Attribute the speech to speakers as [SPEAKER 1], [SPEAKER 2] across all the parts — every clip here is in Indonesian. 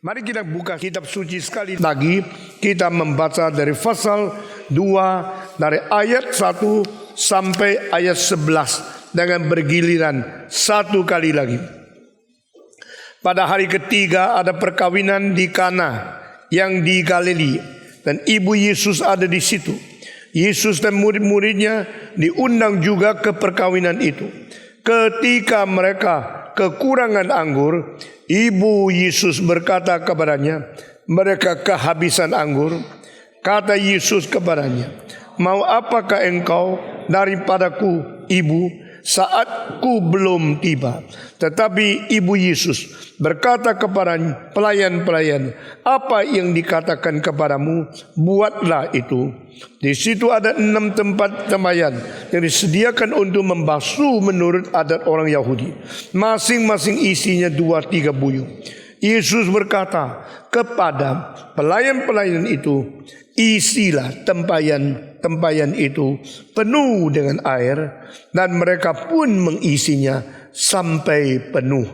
[SPEAKER 1] Mari kita buka kitab suci sekali lagi. Kita membaca dari pasal 2 dari ayat 1 sampai ayat 11 dengan bergiliran satu kali lagi. Pada hari ketiga ada perkawinan di Kana yang di Galilea dan ibu Yesus ada di situ. Yesus dan murid-muridnya diundang juga ke perkawinan itu. Ketika mereka kekurangan anggur, ibu Yesus berkata kepadanya, mereka kehabisan anggur. Kata Yesus kepadanya, mau apakah engkau daripadaku, ibu? Saatku belum tiba. Tetapi ibu Yesus berkata kepada pelayan-pelayan, apa yang dikatakan kepadamu, buatlah itu. Di situ ada 6 tempat sembahyang yang disediakan untuk membasuh menurut adat orang Yahudi. Masing-masing isinya 2-3 buyung. Yesus berkata kepada pelayan-pelayan itu, isilah tempayan itu penuh dengan air, dan mereka pun mengisinya sampai penuh.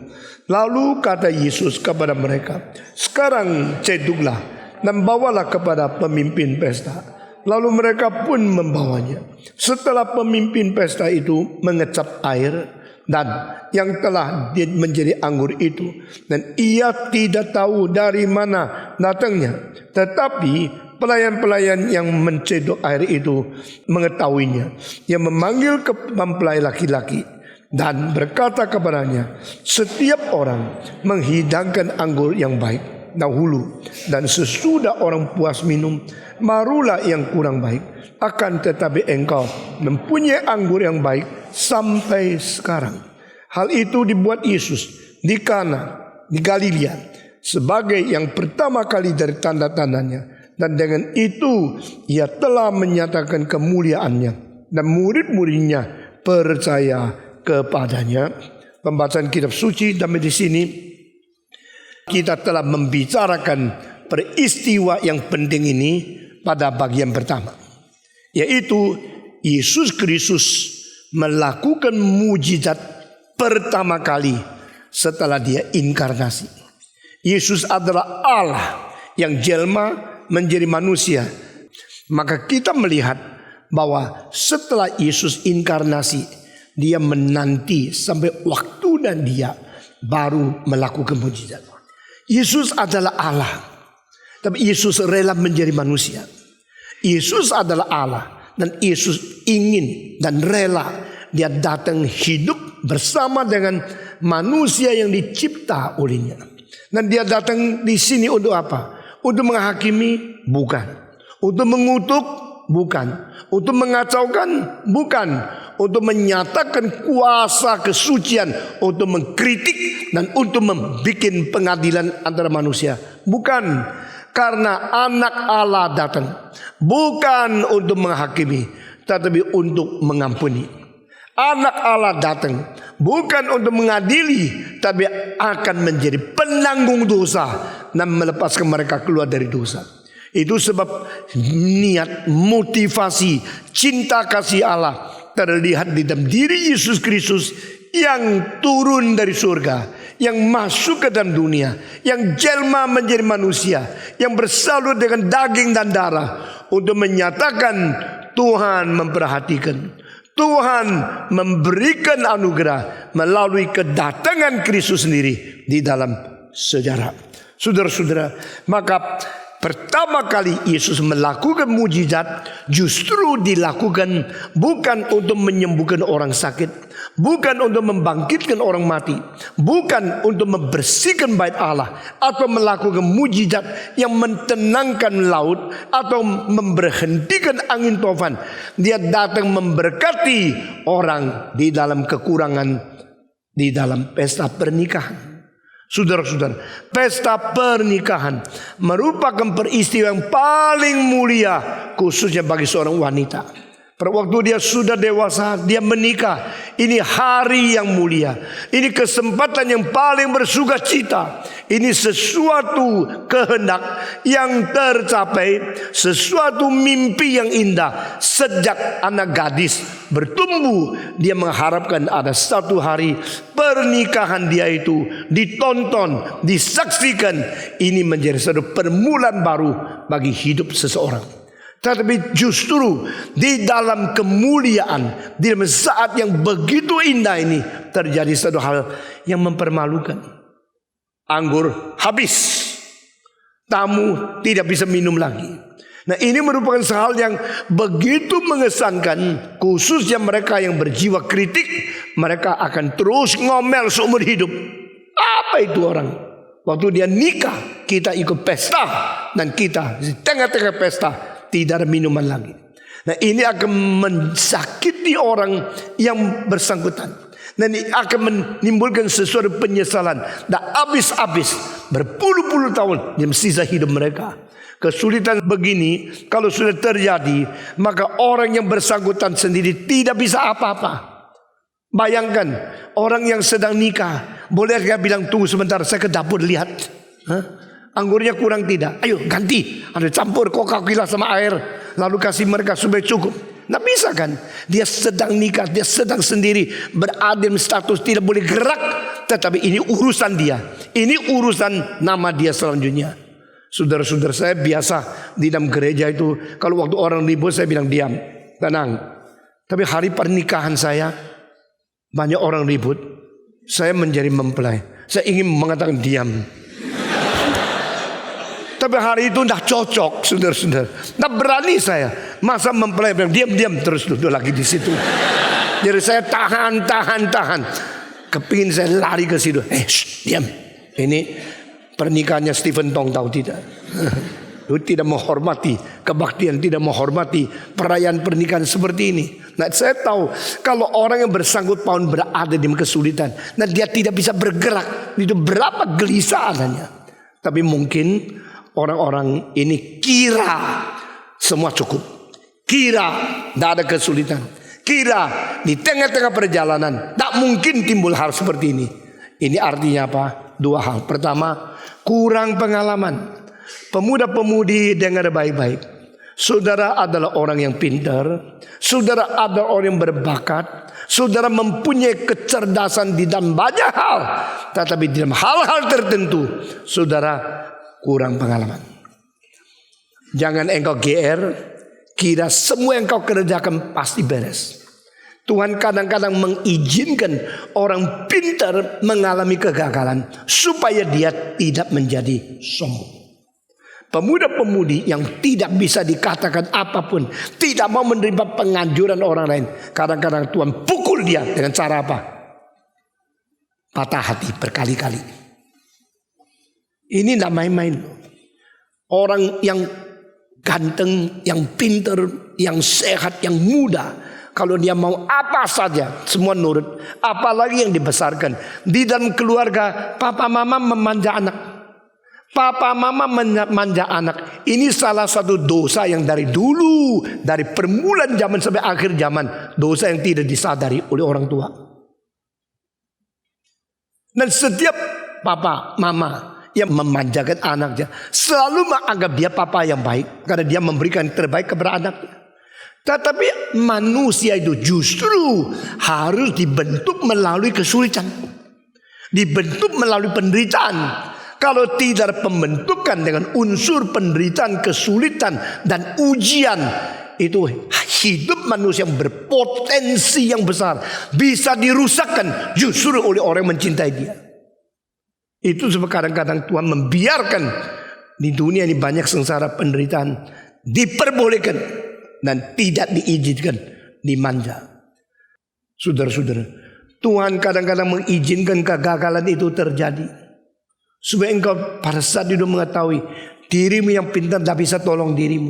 [SPEAKER 1] Lalu kata Yesus kepada mereka, sekarang ceduklah dan bawalah kepada pemimpin pesta. Lalu mereka pun membawanya. Setelah pemimpin pesta itu mengecap air dan yang telah menjadi anggur itu, dan ia tidak tahu dari mana datangnya, tetapi pelayan-pelayan yang mencedok air itu mengetahuinya. Ia memanggil ke mempelai laki-laki dan berkata kepadanya, setiap orang menghidangkan anggur yang baik dahulu, dan sesudah orang puas minum, barulah yang kurang baik. Akan tetapi engkau mempunyai anggur yang baik sampai sekarang. Hal itu dibuat Yesus di Kana di Galilea sebagai yang pertama kali dari tanda-tandanya, dan dengan itu ia telah menyatakan kemuliaannya, dan murid-muridnya percaya kepadanya. Pembacaan kitab suci. Dan di sini kita telah membicarakan peristiwa yang penting ini pada bagian pertama, yaitu Yesus Kristus melakukan mujizat pertama kali setelah dia inkarnasi. Yesus adalah Allah yang jelma menjadi manusia. Maka kita melihat bahwa setelah Yesus inkarnasi, dia menanti sampai waktu dan dia baru melakukan mujizat. Yesus adalah Allah, tapi Yesus rela menjadi manusia. Yesus adalah Allah, dan Yesus ingin dan rela dia datang hidup bersama dengan manusia yang dicipta olehnya. Dan dia datang di sini untuk apa? Untuk menghakimi? Bukan. Untuk mengutuk? Bukan. Untuk mengacaukan? Bukan. Untuk menyatakan kuasa kesucian, untuk mengkritik dan untuk membuat pengadilan antara manusia? Bukan. Karena anak Allah datang bukan untuk menghakimi, tetapi untuk mengampuni. Anak Allah datang bukan untuk mengadili, tapi akan menjadi penanggung dosa dan melepaskan mereka keluar dari dosa. Itu sebab niat, motivasi, cinta kasih Allah terlihat di dalam diri Yesus Kristus yang turun dari surga, yang masuk ke dalam dunia, yang jelma menjadi manusia, yang bersalut dengan daging dan darah untuk menyatakan Tuhan memperhatikan, Tuhan memberikan anugerah melalui kedatangan Kristus sendiri di dalam sejarah. Saudara-saudara, maka pertama kali Yesus melakukan mujizat justru dilakukan bukan untuk menyembuhkan orang sakit, bukan untuk membangkitkan orang mati, bukan untuk membersihkan bait Allah, atau melakukan mujizat yang mentenangkan laut atau memberhentikan angin tofan. Dia datang memberkati orang di dalam kekurangan, di dalam pesta pernikahan. Saudara-saudara, pesta pernikahan merupakan peristiwa yang paling mulia, khususnya bagi seorang wanita. Pada waktu dia sudah dewasa, dia menikah. Ini hari yang mulia. Ini kesempatan yang paling bersuka cita. Ini sesuatu kehendak yang tercapai, sesuatu mimpi yang indah. Sejak anak gadis bertumbuh, dia mengharapkan ada satu hari pernikahan dia itu ditonton, disaksikan. Ini menjadi satu permulaan baru bagi hidup seseorang. Tetapi justru di dalam kemuliaan, di dalam saat yang begitu indah ini, terjadi satu hal yang mempermalukan. Anggur habis, tamu tidak bisa minum lagi. Nah, ini merupakan hal yang begitu mengesankan, khususnya mereka yang berjiwa kritik. Mereka akan terus ngomel seumur hidup. Apa itu orang? Waktu dia nikah, kita ikut pesta, dan kita di tengah-tengah pesta tidak ada minuman lagi. Nah, ini akan mensakiti orang yang bersangkutan. Dan ini akan menimbulkan sesuatu penyesalan. Dan habis-habis berpuluh-puluh tahun dalam sisa hidup mereka. Kesulitan begini kalau sudah terjadi, maka orang yang bersangkutan sendiri tidak bisa apa-apa. Bayangkan orang yang sedang nikah, boleh dia bilang tunggu sebentar, saya ke dapur lihat. Anggurnya kurang tidak, ayo ganti, ada campur Coca-Cola sama air, lalu kasih mereka supaya cukup. Nggak bisa kan? Dia sedang nikah, dia sedang sendiri, berada dalam status tidak boleh gerak. Tetapi ini urusan dia, ini urusan nama dia selanjutnya. Saudara-saudara saya biasa di dalam gereja itu, kalau waktu orang ribut saya bilang diam, tenang. Tapi hari pernikahan saya banyak orang ribut, saya menjadi mempelai. Saya ingin mengatakan diam. Tapi hari itu dah cocok, saudara-saudara. Dah berani saya. Masa mempelai bilang diam-diam terus duduk lagi di situ. Jadi saya tahan. Kepingin saya lari ke situ. Diam. Ini pernikahannya Stephen Tong, tahu tidak? Itu tidak menghormati kebaktian, tidak menghormati perayaan pernikahan seperti ini. Nah, saya tahu kalau orang yang bersangkut paut berada di kesulitan, nah dia tidak bisa bergerak, itu berapa gelisah adanya. Tapi mungkin orang-orang ini kira semua cukup, kira tidak ada kesulitan, kira di tengah-tengah perjalanan tak mungkin timbul hal seperti ini. Ini artinya apa? Dua hal. Pertama, kurang pengalaman. Pemuda-pemudi dengar baik-baik. Saudara adalah orang yang pintar, saudara adalah orang yang berbakat, saudara mempunyai kecerdasan di dalam banyak hal, tetapi di dalam hal-hal tertentu saudara kurang pengalaman. Jangan engkau GR, kira semua yang kau kerjakan pasti beres. Tuhan kadang-kadang mengizinkan orang pintar mengalami kegagalan supaya dia tidak menjadi sombong. Pemuda-pemudi yang tidak bisa dikatakan apapun, tidak mau menerima penganjuran orang lain, kadang-kadang Tuhan pukul dia dengan cara apa? Patah hati berkali-kali. Ini tidak main-main. Orang yang ganteng, yang pintar, yang sehat, yang muda, kalau dia mau apa saja semua nurut. Apalagi yang dibesarkan di dalam keluarga, papa mama memanja anak. Papa mama manja anak. Ini salah satu dosa yang dari dulu, dari permulaan zaman sampai akhir zaman, dosa yang tidak disadari oleh orang tua. Dan setiap papa mama yang memanjakan anaknya selalu menganggap dia papa yang baik, karena dia memberikan yang terbaik kepada anaknya. Tetapi manusia itu justru harus dibentuk melalui kesulitan, dibentuk melalui penderitaan. Kalau tidak pembentukan dengan unsur penderitaan, kesulitan, dan ujian, itu hidup manusia yang berpotensi yang besar bisa dirusakkan justru oleh orang yang mencintai dia. Itu sebab kadang-kadang Tuhan membiarkan di dunia ini banyak sengsara, penderitaan, diperbolehkan dan tidak diizinkan, dimanja. Saudara-saudara, Tuhan kadang-kadang mengizinkan kegagalan itu terjadi supaya engkau pada saat itu mengetahui dirimu yang pintar tidak bisa tolong dirimu.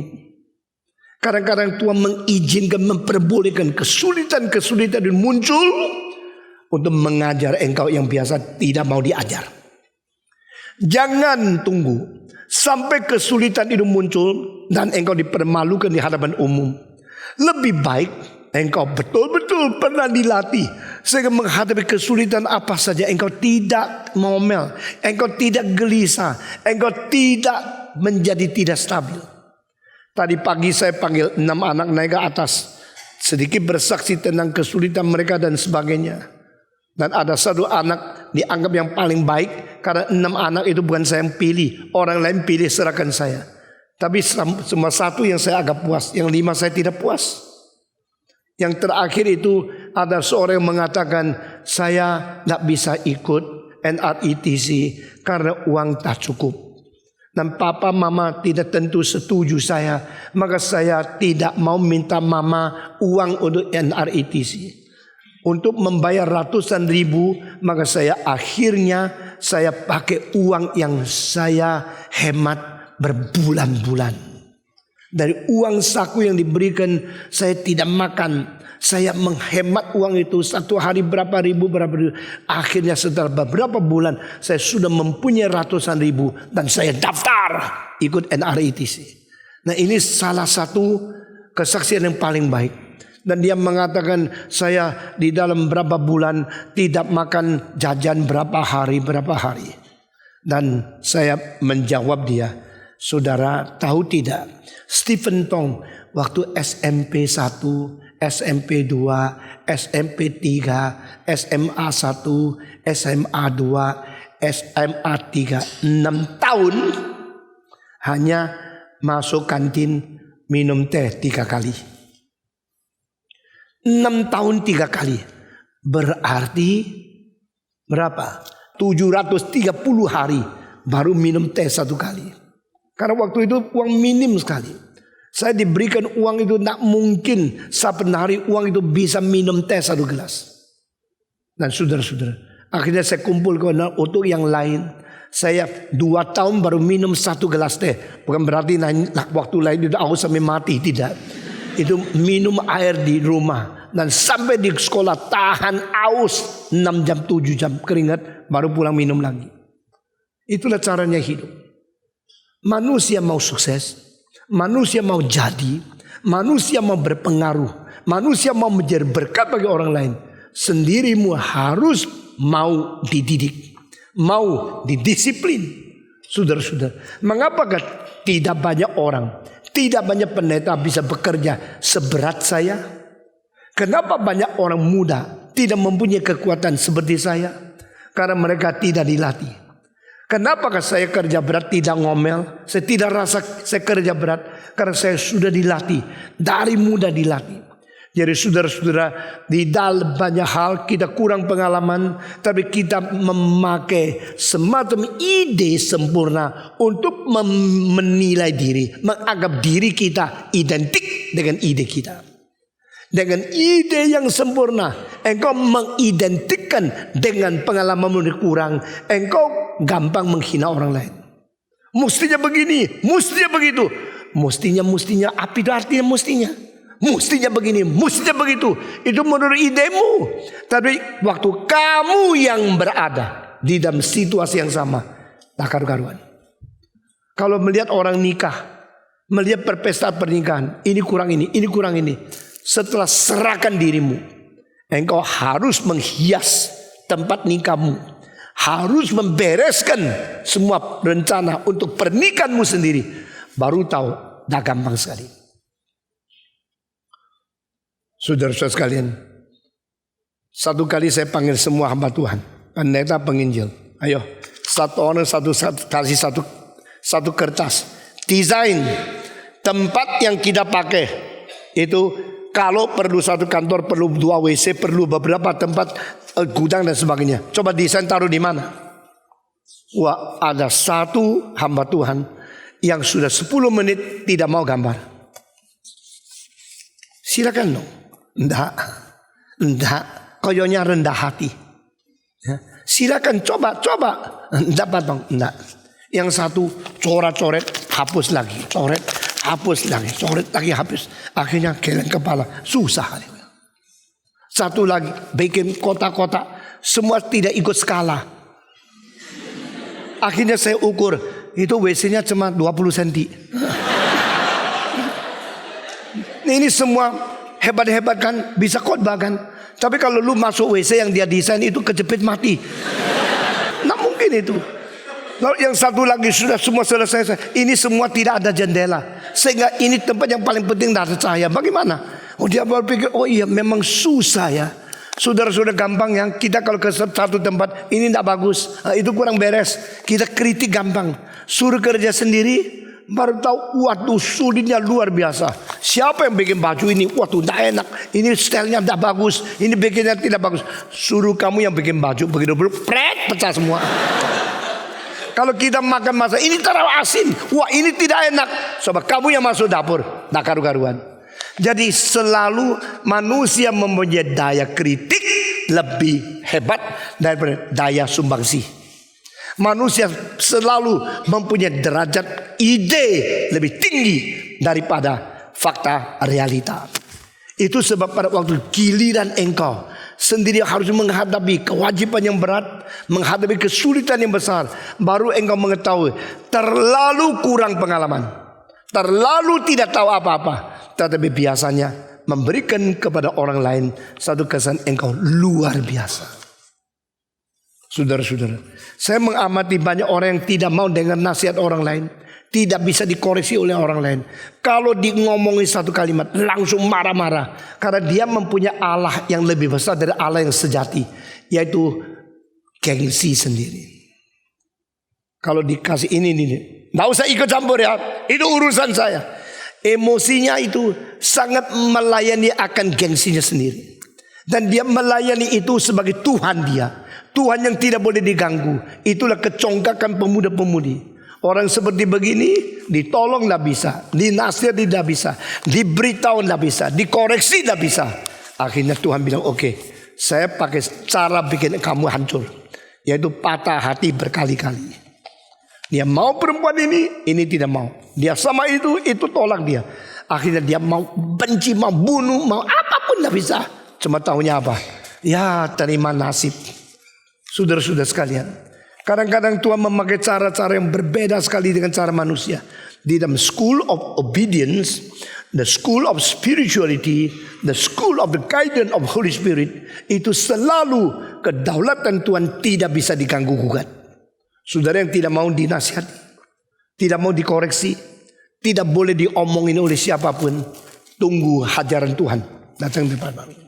[SPEAKER 1] Kadang-kadang Tuhan mengizinkan, memperbolehkan kesulitan-kesulitan itu muncul untuk mengajar engkau yang biasa tidak mau diajar. Jangan tunggu sampai kesulitan itu muncul dan engkau dipermalukan di hadapan umum. Lebih baik engkau betul-betul pernah dilatih Sehingga menghadapi kesulitan apa saja engkau tidak ngomel, engkau tidak gelisah, engkau tidak menjadi tidak stabil. Tadi pagi saya panggil 6 anak naik ke atas, sedikit bersaksi tentang kesulitan mereka dan sebagainya. Dan ada 1 anak dianggap yang paling baik, karena 6 anak itu bukan saya yang pilih, orang lain pilih serahkan saya. Tapi cuma 1 yang saya agak puas, yang 5 saya tidak puas. Yang terakhir itu ada seorang yang mengatakan, saya tidak bisa ikut NRITC karena uang tak cukup. Dan papa mama tidak tentu setuju saya, maka saya tidak mau minta mama uang untuk NRITC. Untuk membayar ratusan ribu, maka saya akhirnya pakai uang yang saya hemat berbulan-bulan. Dari uang saku yang diberikan, saya tidak makan. Saya menghemat uang itu 1 hari berapa ribu. Akhirnya setelah beberapa bulan, saya sudah mempunyai ratusan ribu. Dan saya daftar ikut NRITC. Nah, ini salah satu kesaksian yang paling baik. Dan dia mengatakan, saya di dalam berapa bulan tidak makan jajan berapa hari. Dan saya menjawab dia, saudara tahu tidak, Stephen Tong waktu SMP 1, SMP 2, SMP 3, SMA 1, SMA 2, SMA 3, 6 tahun hanya masuk kantin minum teh 3 kali. 6 tahun 3 kali. Berarti berapa? 730 hari baru minum teh 1 kali. Karena waktu itu uang minim sekali. Saya diberikan uang itu tidak mungkin saben hari uang itu bisa minum teh 1 gelas. Dan saudara-saudara, akhirnya saya kumpul untuk yang lain. Saya 2 tahun baru minum 1 gelas teh. Bukan berarti waktu lain itu haus sampai mati, tidak. Itu minum air di rumah. Dan sampai di sekolah tahan haus 6 jam 7 jam keringat, baru pulang minum lagi. Itulah caranya hidup. Manusia mau sukses, manusia mau jadi, manusia mau berpengaruh, manusia mau menjadi berkat bagi orang lain. Sendirimu harus mau dididik, mau didisiplin. Saudara-saudara, mengapakah tidak banyak orang, tidak banyak pendeta bisa bekerja seberat saya? Kenapa banyak orang muda tidak mempunyai kekuatan seperti saya? Karena mereka tidak dilatih. Kenapa saya kerja berat tidak ngomel? Saya tidak rasa saya kerja berat karena saya sudah dilatih. Dari muda dilatih. Jadi saudara-saudara, di dalam banyak hal kita kurang pengalaman, tapi kita memakai semacam ide sempurna untuk menilai diri, menganggap diri kita identik dengan ide kita. Dengan ide yang sempurna, engkau mengidentikan dengan pengalamanmu yang kurang, engkau gampang menghina orang lain. Mestinya begini, mestinya begitu. Mestinya, apa itu artinya mestinya? Mestinya begini, mestinya begitu. Itu menurut idemu. Tapi waktu kamu yang berada di dalam situasi yang sama, tak karu-karuan. Kalau melihat orang nikah, melihat perpestaan pernikahan, ini kurang ini. Setelah serahkan dirimu, engkau harus menghias tempat nikahmu, harus membereskan semua rencana untuk pernikahanmu sendiri. Baru tahu, dah gampang sekali. Saudara-saudara sekalian, 1 kali saya panggil semua hamba Tuhan, pendeta penginjil. Ayo, 1 orang kasih satu kertas, desain tempat yang kita pakai itu. Kalau perlu 1 kantor, perlu 2 WC, perlu beberapa tempat gudang dan sebagainya. Coba desain taruh di mana? Wah, ada 1 hamba Tuhan yang sudah 10 menit tidak mau gambar. Silakan dong. Enggak. Koyonya rendah hati. Ya. Silakan coba. Enggak patong, enggak. Yang 1 coret-coret, hapus lagi, coret. Hapus lagi, coret lagi, hapus. Akhirnya geleng kepala, susah. 1 lagi, bikin kotak-kotak, semua tidak ikut skala. Akhirnya saya ukur, itu WC-nya cuma 20 cm. Ini semua hebat-hebat kan, bisa khotbah kan. Tapi kalau lu masuk WC yang dia desain itu kejepit mati. Nah mungkin itu. Lalu yang satu lagi sudah semua selesai. Ini semua tidak ada jendela, sehingga ini tempat yang paling penting dari cahaya. Bagaimana? Oh dia berpikir, oh iya memang susah ya. Saudara-saudara gampang yang kita kalau ke satu tempat ini tidak bagus, itu kurang beres, kita kritik gampang. Suruh kerja sendiri baru tahu, waduh sulitnya luar biasa. Siapa yang bikin baju ini? Waduh tidak enak, ini stylenya tidak bagus, ini bikinnya tidak bagus. Suruh kamu yang bikin baju, begitu pecah semua. Kalau kita makan masak, ini terlalu asin, wah ini tidak enak. Sebab kamu yang masuk dapur, tak karu-karuan. Jadi selalu manusia mempunyai daya kritik lebih hebat daripada daya sumbangsi. Manusia selalu mempunyai derajat ide lebih tinggi daripada fakta realita. Itu sebab pada waktu giliran engkau sendiri harus menghadapi kewajiban yang berat, menghadapi kesulitan yang besar, baru engkau mengetahui terlalu kurang pengalaman, terlalu tidak tahu apa-apa. Tetapi biasanya memberikan kepada orang lain satu kesan engkau luar biasa. Saudara-saudara, saya mengamati banyak orang yang tidak mau dengar nasihat orang lain, tidak bisa dikoreksi oleh orang lain. Kalau di ngomongin satu kalimat langsung marah-marah, karena dia mempunyai Allah yang lebih besar dari Allah yang sejati, yaitu gengsi sendiri. Kalau dikasih ini, nggak usah ikut campur ya, itu urusan saya. Emosinya itu sangat melayani akan gengsinya sendiri. Dan dia melayani itu sebagai Tuhan dia. Tuhan yang tidak boleh diganggu. Itulah kecongkakan pemuda-pemudi. Orang seperti begini ditolong tidak bisa, dinasihat tidak bisa, diberitahu tidak bisa, dikoreksi tidak bisa. Akhirnya Tuhan bilang oke, saya pakai cara bikin kamu hancur, yaitu patah hati berkali-kali. Dia mau perempuan ini tidak mau. Dia sama itu tolak dia. Akhirnya dia mau benci, mau bunuh, mau apapun tidak bisa. Cuma tahunya apa? Ya terima nasib. Saudara-saudara sekalian, kadang-kadang Tuhan memakai cara-cara yang berbeda sekali dengan cara manusia. Di dalam school of obedience, the school of spirituality, the school of the guidance of Holy Spirit, itu selalu kedaulatan Tuhan tidak bisa diganggu gugat. Saudara yang tidak mau dinasihati, tidak mau dikoreksi, tidak boleh diomongin oleh siapapun, tunggu hajaran Tuhan datang di depan kami.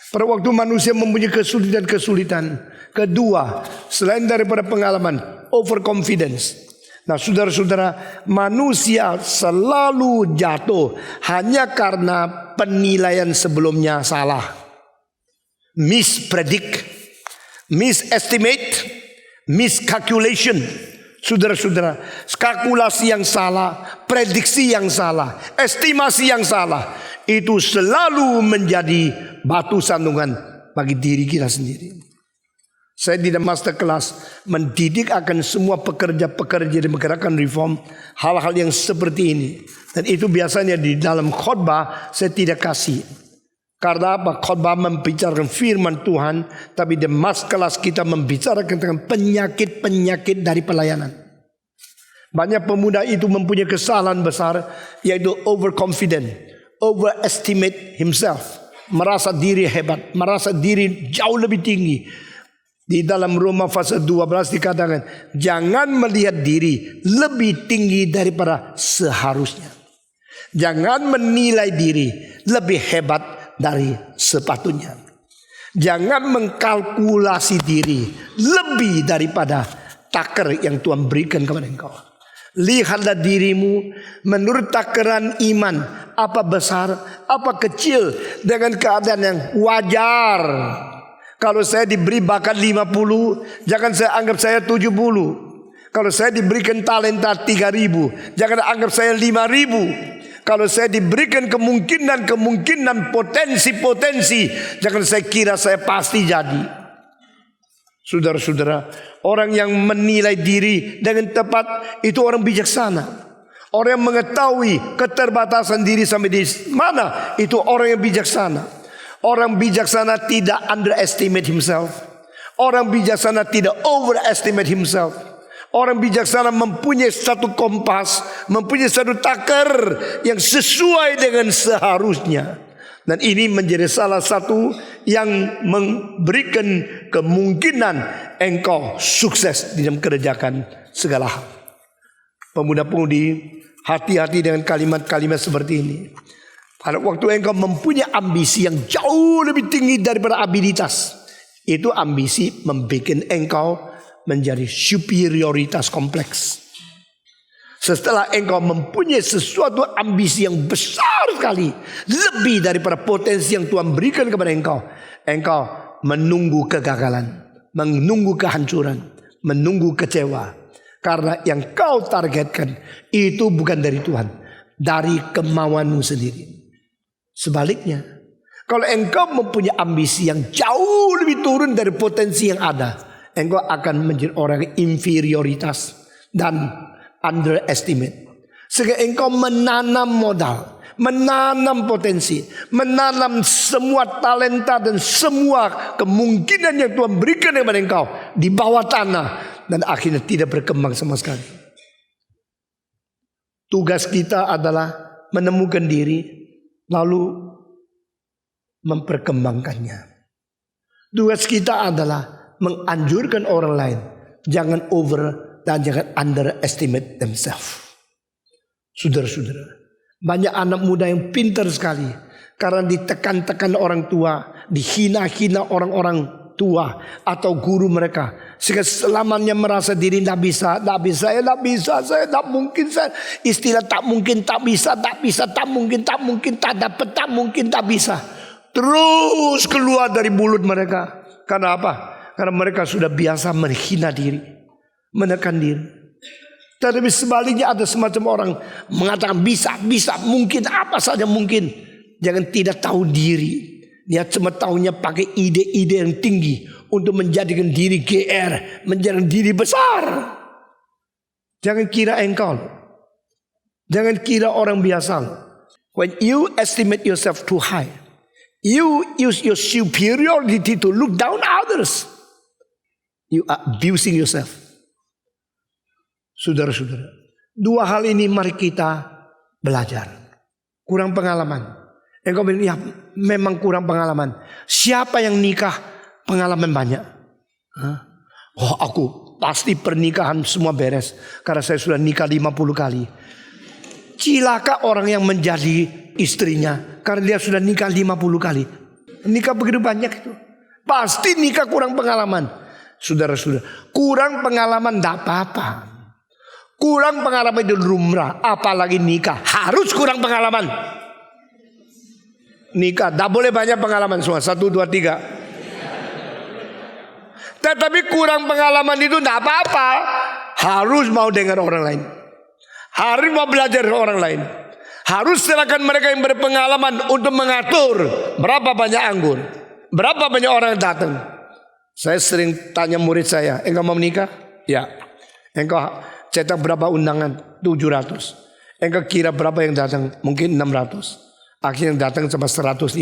[SPEAKER 1] Pada waktu manusia mempunyai kesulitan-kesulitan, kedua, selain daripada pengalaman, overconfidence. Nah saudara-saudara, manusia selalu jatuh hanya karena penilaian sebelumnya salah. Mispredict, misestimate, miscalculation. Saudara-saudara, kalkulasi yang salah, prediksi yang salah, estimasi yang salah, itu selalu menjadi batu sandungan bagi diri kita sendiri. Saya di masterclass mendidik akan semua pekerja-pekerja di gerakan reform hal-hal yang seperti ini. Dan itu biasanya di dalam khotbah saya tidak kasih. Karena apa? Khotbah membicarakan firman Tuhan, tapi di masterclass kita membicarakan tentang penyakit-penyakit dari pelayanan. Banyak pemuda itu mempunyai kesalahan besar, yaitu overconfident, overestimate himself, merasa diri hebat, merasa diri jauh lebih tinggi. Di dalam Roma pasal 12 dikatakan, jangan melihat diri lebih tinggi daripada seharusnya. Jangan menilai diri lebih hebat dari sepatutnya. Jangan mengkalkulasi diri lebih daripada takar yang Tuhan berikan kepada engkau. Lihatlah dirimu menurut takaran iman, apa besar, apa kecil, dengan keadaan yang wajar. Kalau saya diberi bakat 50, jangan saya anggap saya 70. Kalau saya diberikan talenta 3.000, jangan anggap saya 5.000. Kalau saya diberikan kemungkinan, potensi, jangan saya kira saya pasti jadi. Saudara-saudara, orang yang menilai diri dengan tepat itu orang bijaksana. Orang yang mengetahui keterbatasan diri sampai di mana, itu orang yang bijaksana. Orang bijaksana tidak underestimate himself. Orang bijaksana tidak overestimate himself. Orang bijaksana mempunyai satu kompas, mempunyai satu takar yang sesuai dengan seharusnya. Dan ini menjadi salah satu yang memberikan kemungkinan engkau sukses di dalam kerjakan segala hal. Pemuda-pemudi, hati-hati dengan kalimat-kalimat seperti ini. Pada waktu engkau mempunyai ambisi yang jauh lebih tinggi daripada abilitas, itu ambisi membuat engkau menjadi superioritas kompleks. Setelah engkau mempunyai sesuatu ambisi yang besar sekali, lebih daripada potensi yang Tuhan berikan kepada engkau, engkau menunggu kegagalan, menunggu kehancuran, menunggu kecewa. Karena yang kau targetkan itu bukan dari Tuhan, dari kemauanmu sendiri. Sebaliknya, kalau engkau mempunyai ambisi yang jauh lebih turun dari potensi yang ada, engkau akan menjadi orang inferioritas dan underestimate. Sehingga engkau menanam modal, menanam potensi, menanam semua talenta dan semua kemungkinan yang Tuhan berikan kepada engkau di bawah tanah, dan akhirnya tidak berkembang sama sekali. Tugas kita adalah menemukan diri, lalu memperkembangkannya. Tugas kita adalah menganjurkan orang lain, jangan over dan jangan underestimate themselves. Saudara-saudara, banyak anak muda yang pintar sekali karena ditekan-tekan orang tua, dihina-hina orang-orang tua atau guru mereka, sehingga selamanya merasa diri tidak bisa, saya tidak mungkin, saya istilah tak mungkin, tak bisa, tak mungkin, tak dapat, tak mungkin, tak bisa, terus keluar dari mulut mereka. Karena apa? Karena mereka sudah biasa menghina diri, menekan diri. Tetapi sebaliknya ada semacam orang mengatakan bisa, mungkin, apa saja mungkin. Jangan tidak tahu diri. Dia cuma tahunya pakai ide-ide yang tinggi untuk menjadikan diri GR, menjadikan diri besar. Jangan kira engkau, jangan kira orang biasa. When you estimate yourself too high, you use your superiority to look down others. You are abusing yourself. Saudara-saudara, dua hal ini mari kita belajar. Kurang pengalaman. Engkau bilang, ya memang kurang pengalaman. Siapa yang nikah pengalaman banyak? Oh, aku pasti pernikahan semua beres, karena saya sudah nikah 50 kali. Cilaka orang yang menjadi istrinya karena dia sudah nikah 50 kali. Nikah begitu banyak itu. Pasti nikah kurang pengalaman. Saudara-saudara, kurang pengalaman tidak apa-apa. Kurang pengalaman itu lumrah. Apalagi nikah harus kurang pengalaman. Nikah tak boleh banyak pengalaman semua. 1, 2, 3. Tetapi kurang pengalaman itu tidak apa-apa. Harus mau dengar orang lain, harus mau belajar dari orang lain. Harus serahkan mereka yang berpengalaman untuk mengatur berapa banyak anggur, berapa banyak orang yang datang. Saya sering tanya murid saya, engkau mau menikah? Ya. Engkau cetak berapa undangan? 700. Engkau kira berapa yang datang? Mungkin 600. Akhirnya datang cuma 150.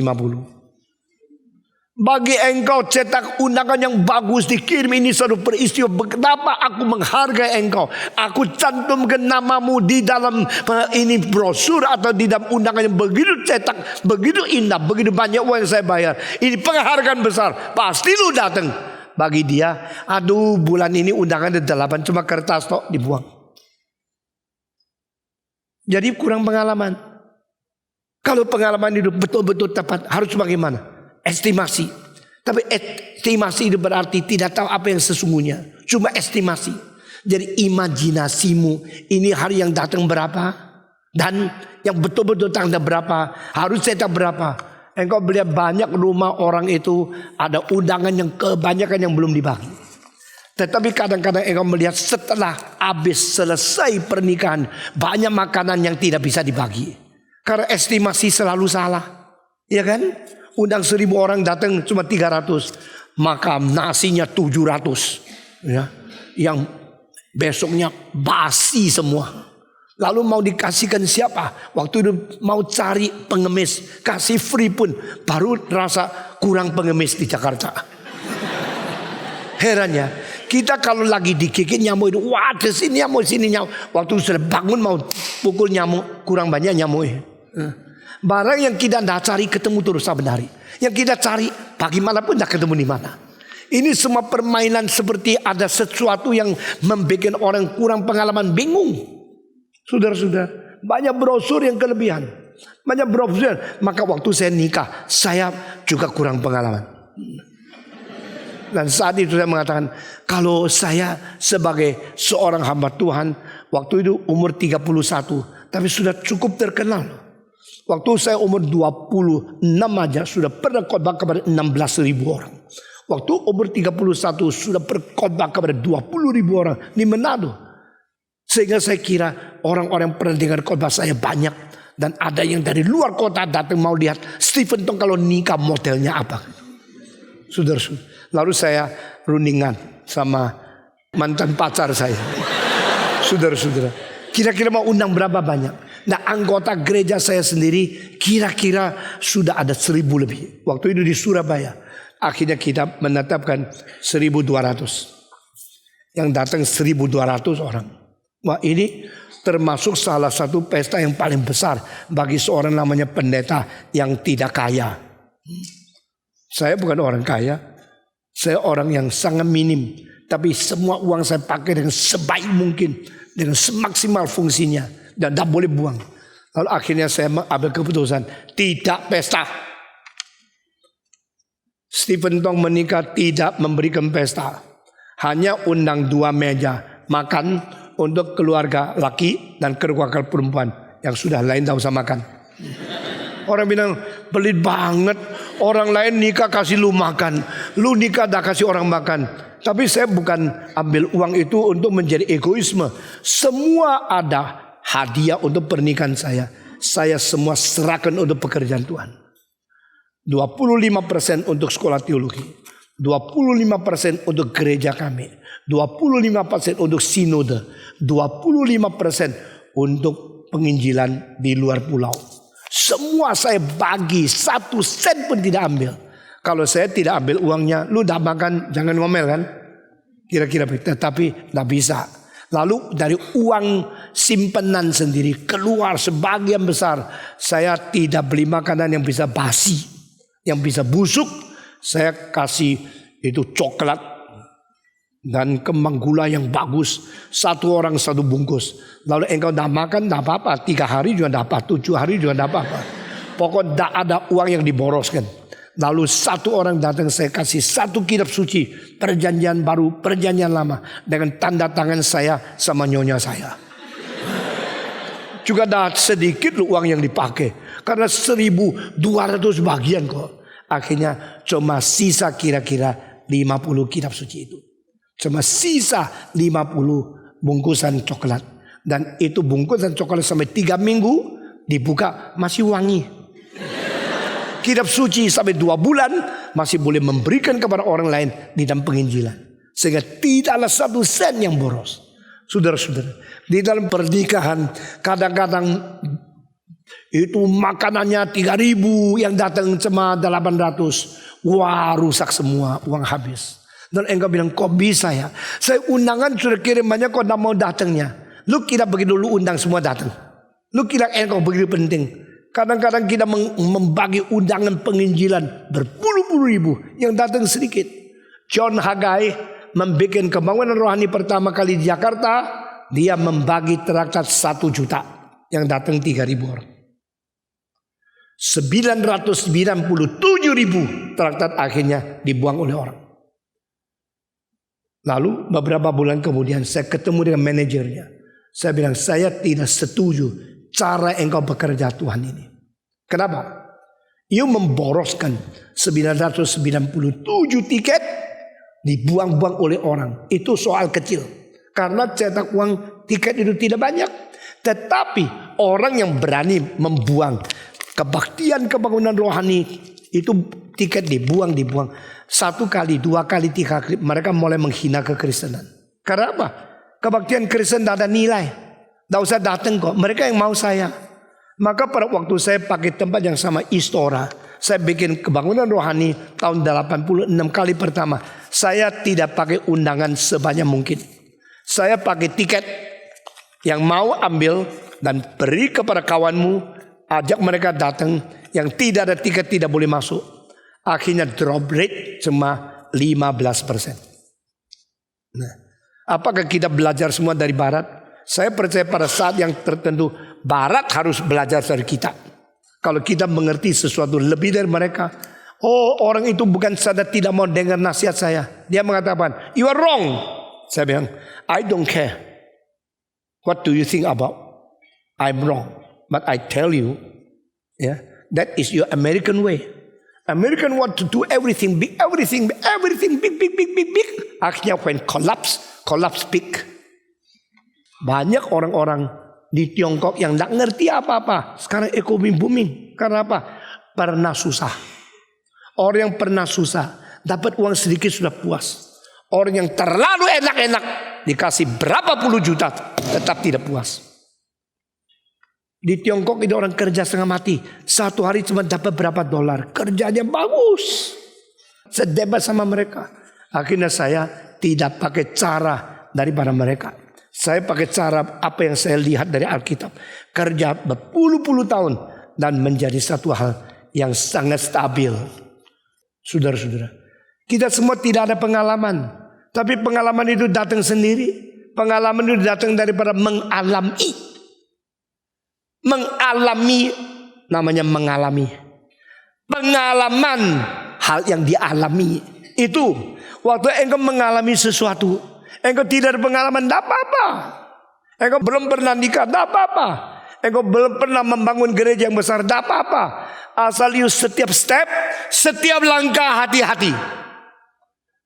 [SPEAKER 1] Bagi engkau cetak undangan yang bagus, dikirim ini satu peristiwa. Betapa aku menghargai engkau. Aku cantumkan namamu di dalam ini brosur atau di dalam undangan yang begitu cetak, begitu indah, begitu banyak uang yang saya bayar. Ini penghargaan besar. Pasti lu datang. Bagi dia, aduh bulan ini undangan ada 8, cuma kertas tok dibuang. Jadi kurang pengalaman. Kalau pengalaman itu betul-betul tepat, harus bagaimana? Estimasi. Tapi estimasi itu berarti tidak tahu apa yang sesungguhnya. Cuma estimasi. Jadi imajinasimu, ini hari yang datang berapa, dan yang betul-betul tanggal berapa, harus cetak berapa. Engkau melihat banyak rumah orang itu ada undangan yang kebanyakan yang belum dibagi. Tetapi kadang-kadang engkau melihat setelah habis selesai pernikahan, banyak makanan yang tidak bisa dibagi. Karena estimasi selalu salah, ya kan? Undang 1000 orang datang cuma 300, maka nasinya 700, ya, yang besoknya basi semua. Lalu mau dikasihkan siapa? Waktu itu mau cari pengemis, kasih free pun baru rasa kurang pengemis di Jakarta. Heran ya, kita kalau lagi digigit nyamuk itu, wah di sini nyamuk, sini nyamuk. Waktu sudah bangun mau pukul nyamuk, kurang banyak nyamuk. Barang yang kita tidak cari ketemu terus saben hari. Yang kita cari bagaimanapun tidak ketemu di mana. Ini semua permainan seperti ada sesuatu yang membuat orang kurang pengalaman, bingung. Saudara-saudara, banyak brosur yang kelebihan. Banyak brosur. Maka waktu saya nikah, saya juga kurang pengalaman. Dan saat itu saya mengatakan, kalau saya sebagai seorang hamba Tuhan, waktu itu umur 31, tapi sudah cukup terkenal. Waktu saya umur 26 aja sudah pernah khotbah kepada 16.000 orang. Waktu umur 31 sudah berkhotbah kepada 20.000 orang di Manado. Sehingga saya kira orang-orang pernah dengar khotbah saya banyak. Dan ada yang dari luar kota datang mau lihat Stephen Tong kalau nikah modelnya apa. Saudara-saudara. Lalu saya rundingan sama mantan pacar saya. Saudara-saudara. Kira-kira mau undang berapa banyak. Nah, anggota gereja saya sendiri kira-kira sudah ada 1.000 lebih. Waktu itu di Surabaya. Akhirnya kita menetapkan 1.200. Yang datang 1.200 orang. Wah, ini termasuk salah satu pesta yang paling besar bagi seorang namanya pendeta yang tidak kaya. Saya bukan orang kaya. Saya orang yang sangat minim. Tapi semua uang saya pakai dengan sebaik mungkin. Dengan semaksimal fungsinya. Dan tidak boleh buang. Lalu akhirnya saya mengambil keputusan. Tidak pesta. Stephen Tong menikah tidak memberikan pesta. Hanya undang 2 meja. Makan untuk keluarga laki dan keluarga perempuan. Yang sudah lain tak usah makan. Orang bilang pelit banget. Orang lain nikah kasih lu makan. Lu nikah dah kasih orang makan. Tapi saya bukan ambil uang itu untuk menjadi egoisme. Semua ada hadiah untuk pernikahan saya. Saya semua serahkan untuk pekerjaan Tuhan. 25% untuk sekolah teologi. 25% untuk gereja kami. 25% untuk sinode. 25% untuk penginjilan di luar pulau. Semua saya bagi, 1 sen pun tidak ambil. Kalau saya tidak ambil uangnya, lu dah makan, jangan ngomel kan? Kira-kira, tapi tidak bisa. Lalu dari uang simpanan sendiri keluar sebagian besar. Saya tidak beli makanan yang bisa basi, yang bisa busuk. Saya kasih itu coklat dan kembang gula yang bagus. 1 orang 1 bungkus. Lalu engkau dah makan dah apa-apa. 3 hari juga dah apa, 7 hari juga dah apa-apa. Pokoknya dah ada uang yang diboroskan. Lalu 1 orang datang, saya kasih 1 kitab suci. Perjanjian baru, perjanjian lama. Dengan tanda tangan saya sama nyonya saya. Juga dah sedikit uang yang dipakai. Karena 1.200 bagian kok. Akhirnya cuma sisa kira-kira 50 kitab suci itu. Cuma sisa 50 bungkusan coklat. Dan itu bungkusan coklat sampai 3 minggu dibuka masih wangi. Kitab suci sampai 2 bulan masih boleh memberikan kepada orang lain di dalam penginjilan. Sehingga tidaklah 1 sen yang boros. Saudara-saudara, di dalam pernikahan kadang-kadang itu makanannya 3.000, yang datang cuma 800. Wah, rusak semua, uang habis. Dan engkau bilang, kok bisa ya? Saya undangan sudah kirim banyak, kok tidak mau datangnya. Lu kira begitu lu undang semua datang? Lu kira engkau begitu penting? Kadang-kadang kita membagi undangan penginjilan berpuluh-puluh ribu, yang datang sedikit. John Haggai membuat pembangunan rohani pertama kali di Jakarta. Dia membagi traktat 1 juta, yang datang 3.000 orang. 997.000 traktat akhirnya dibuang oleh orang. Lalu beberapa bulan kemudian saya ketemu dengan manajernya. Saya bilang, saya tidak setuju cara engkau bekerja Tuhan ini. Kenapa? You memboroskan 997 tiket dibuang-buang oleh orang. Itu soal kecil. Karena cetak uang tiket itu tidak banyak. Tetapi orang yang berani membuang kebaktian kebangunan rohani itu tiket dibuang. 1 kali, 2 kali, 3 kali. Mereka mulai menghina kekristenan. Karena apa? Kebaktian Kristen tidak ada nilai. Tidak usah datang kok. Mereka yang mau saya. Maka pada waktu saya pakai tempat yang sama Istora. Saya bikin kebangunan rohani tahun 86 kali pertama. Saya tidak pakai undangan sebanyak mungkin. Saya pakai tiket. Yang mau ambil dan beri kepada kawanmu. ajak mereka datang, yang tidak ada tiket tidak boleh masuk. Akhirnya drop rate cuma 15%. Nah, apakah kita belajar semua dari Barat? Saya percaya pada saat yang tertentu Barat harus belajar dari kita. Kalau kita mengerti sesuatu lebih dari mereka. Oh, orang itu bukan saja tidak mau dengar nasihat saya. Dia mengatakan, you are wrong. Saya bilang, I don't care. What do you think about? I'm wrong. But I tell you, that is your American way. American want to do everything big, everything big. Akhirnya when collapse big. Banyak orang-orang di Tiongkok yang tidak ngerti apa-apa. Sekarang ekonomi booming. Karena apa? Pernah susah. Orang yang pernah susah dapat uang sedikit sudah puas. Orang yang terlalu enak-enak dikasih berapa puluh juta tetap tidak puas. Di Tiongkok itu orang kerja setengah mati. Satu hari cuma dapat berapa dolar. Kerjanya bagus. Saya debat sama mereka. Akhirnya saya tidak pakai cara daripada mereka. Saya pakai cara apa yang saya lihat dari Alkitab. Kerja berpuluh-puluh tahun. Dan menjadi satu hal yang sangat stabil. Saudara-saudara. Kita semua tidak ada pengalaman. Tapi pengalaman itu datang sendiri. Pengalaman itu datang daripada mengalami. Mengalami, namanya mengalami. Pengalaman, hal yang dialami. Itu, waktu engkau mengalami sesuatu, engkau tidak ada pengalaman, tidak apa-apa. Engkau belum pernah nikah, tidak apa-apa. Engkau belum pernah membangun gereja yang besar, tidak apa-apa. Asal you setiap step, setiap langkah hati-hati.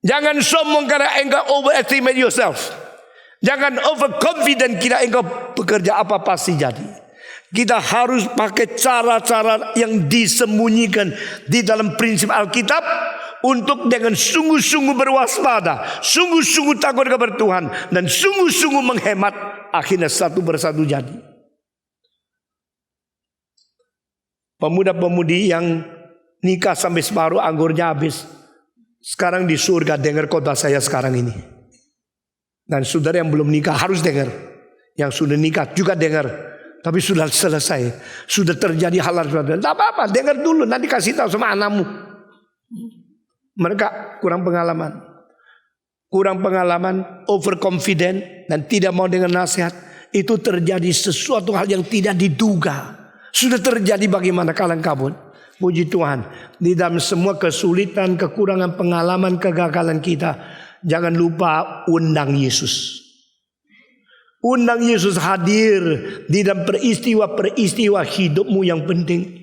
[SPEAKER 1] Jangan sombong karena engkau overestimate yourself. Jangan overconfident kira engkau bekerja apa pasti jadi. Kita harus pakai cara-cara yang disembunyikan di dalam prinsip Alkitab untuk dengan sungguh-sungguh berwaspada, sungguh-sungguh takut kepada Tuhan, dan sungguh-sungguh menghemat. Akhirnya satu persatu jadi. Pemuda-pemudi yang nikah sampai separuh anggurnya habis, sekarang di surga dengar khotbah saya sekarang ini. Dan saudara yang belum nikah harus dengar. Yang sudah nikah juga dengar. Tapi sudah selesai. Sudah terjadi hal tidak apa-apa, dengar dulu, nanti kasih tahu sama anakmu. Mereka kurang pengalaman. Kurang pengalaman, overconfident, dan tidak mau dengar nasihat. Itu terjadi sesuatu hal yang tidak diduga. Sudah terjadi bagaimana kalang kabut. Puji Tuhan. Di dalam semua kesulitan, kekurangan pengalaman, kegagalan kita, jangan lupa undang Yesus. Undang Yesus hadir di dalam peristiwa-peristiwa hidupmu yang penting.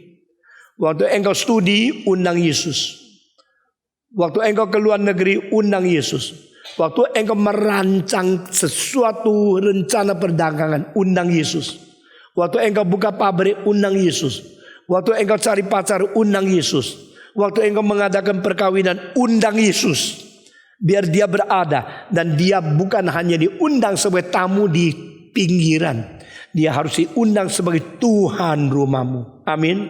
[SPEAKER 1] Waktu engkau studi, undang Yesus. Waktu engkau ke luar negeri, undang Yesus. Waktu engkau merancang sesuatu rencana perdagangan, undang Yesus. Waktu engkau buka pabrik, undang Yesus. Waktu engkau cari pacar, undang Yesus. Waktu engkau mengadakan perkawinan, undang Yesus. Biar dia berada. Dan dia bukan hanya diundang sebagai tamu di pinggiran. Dia harus diundang sebagai Tuhan rumahmu. Amin.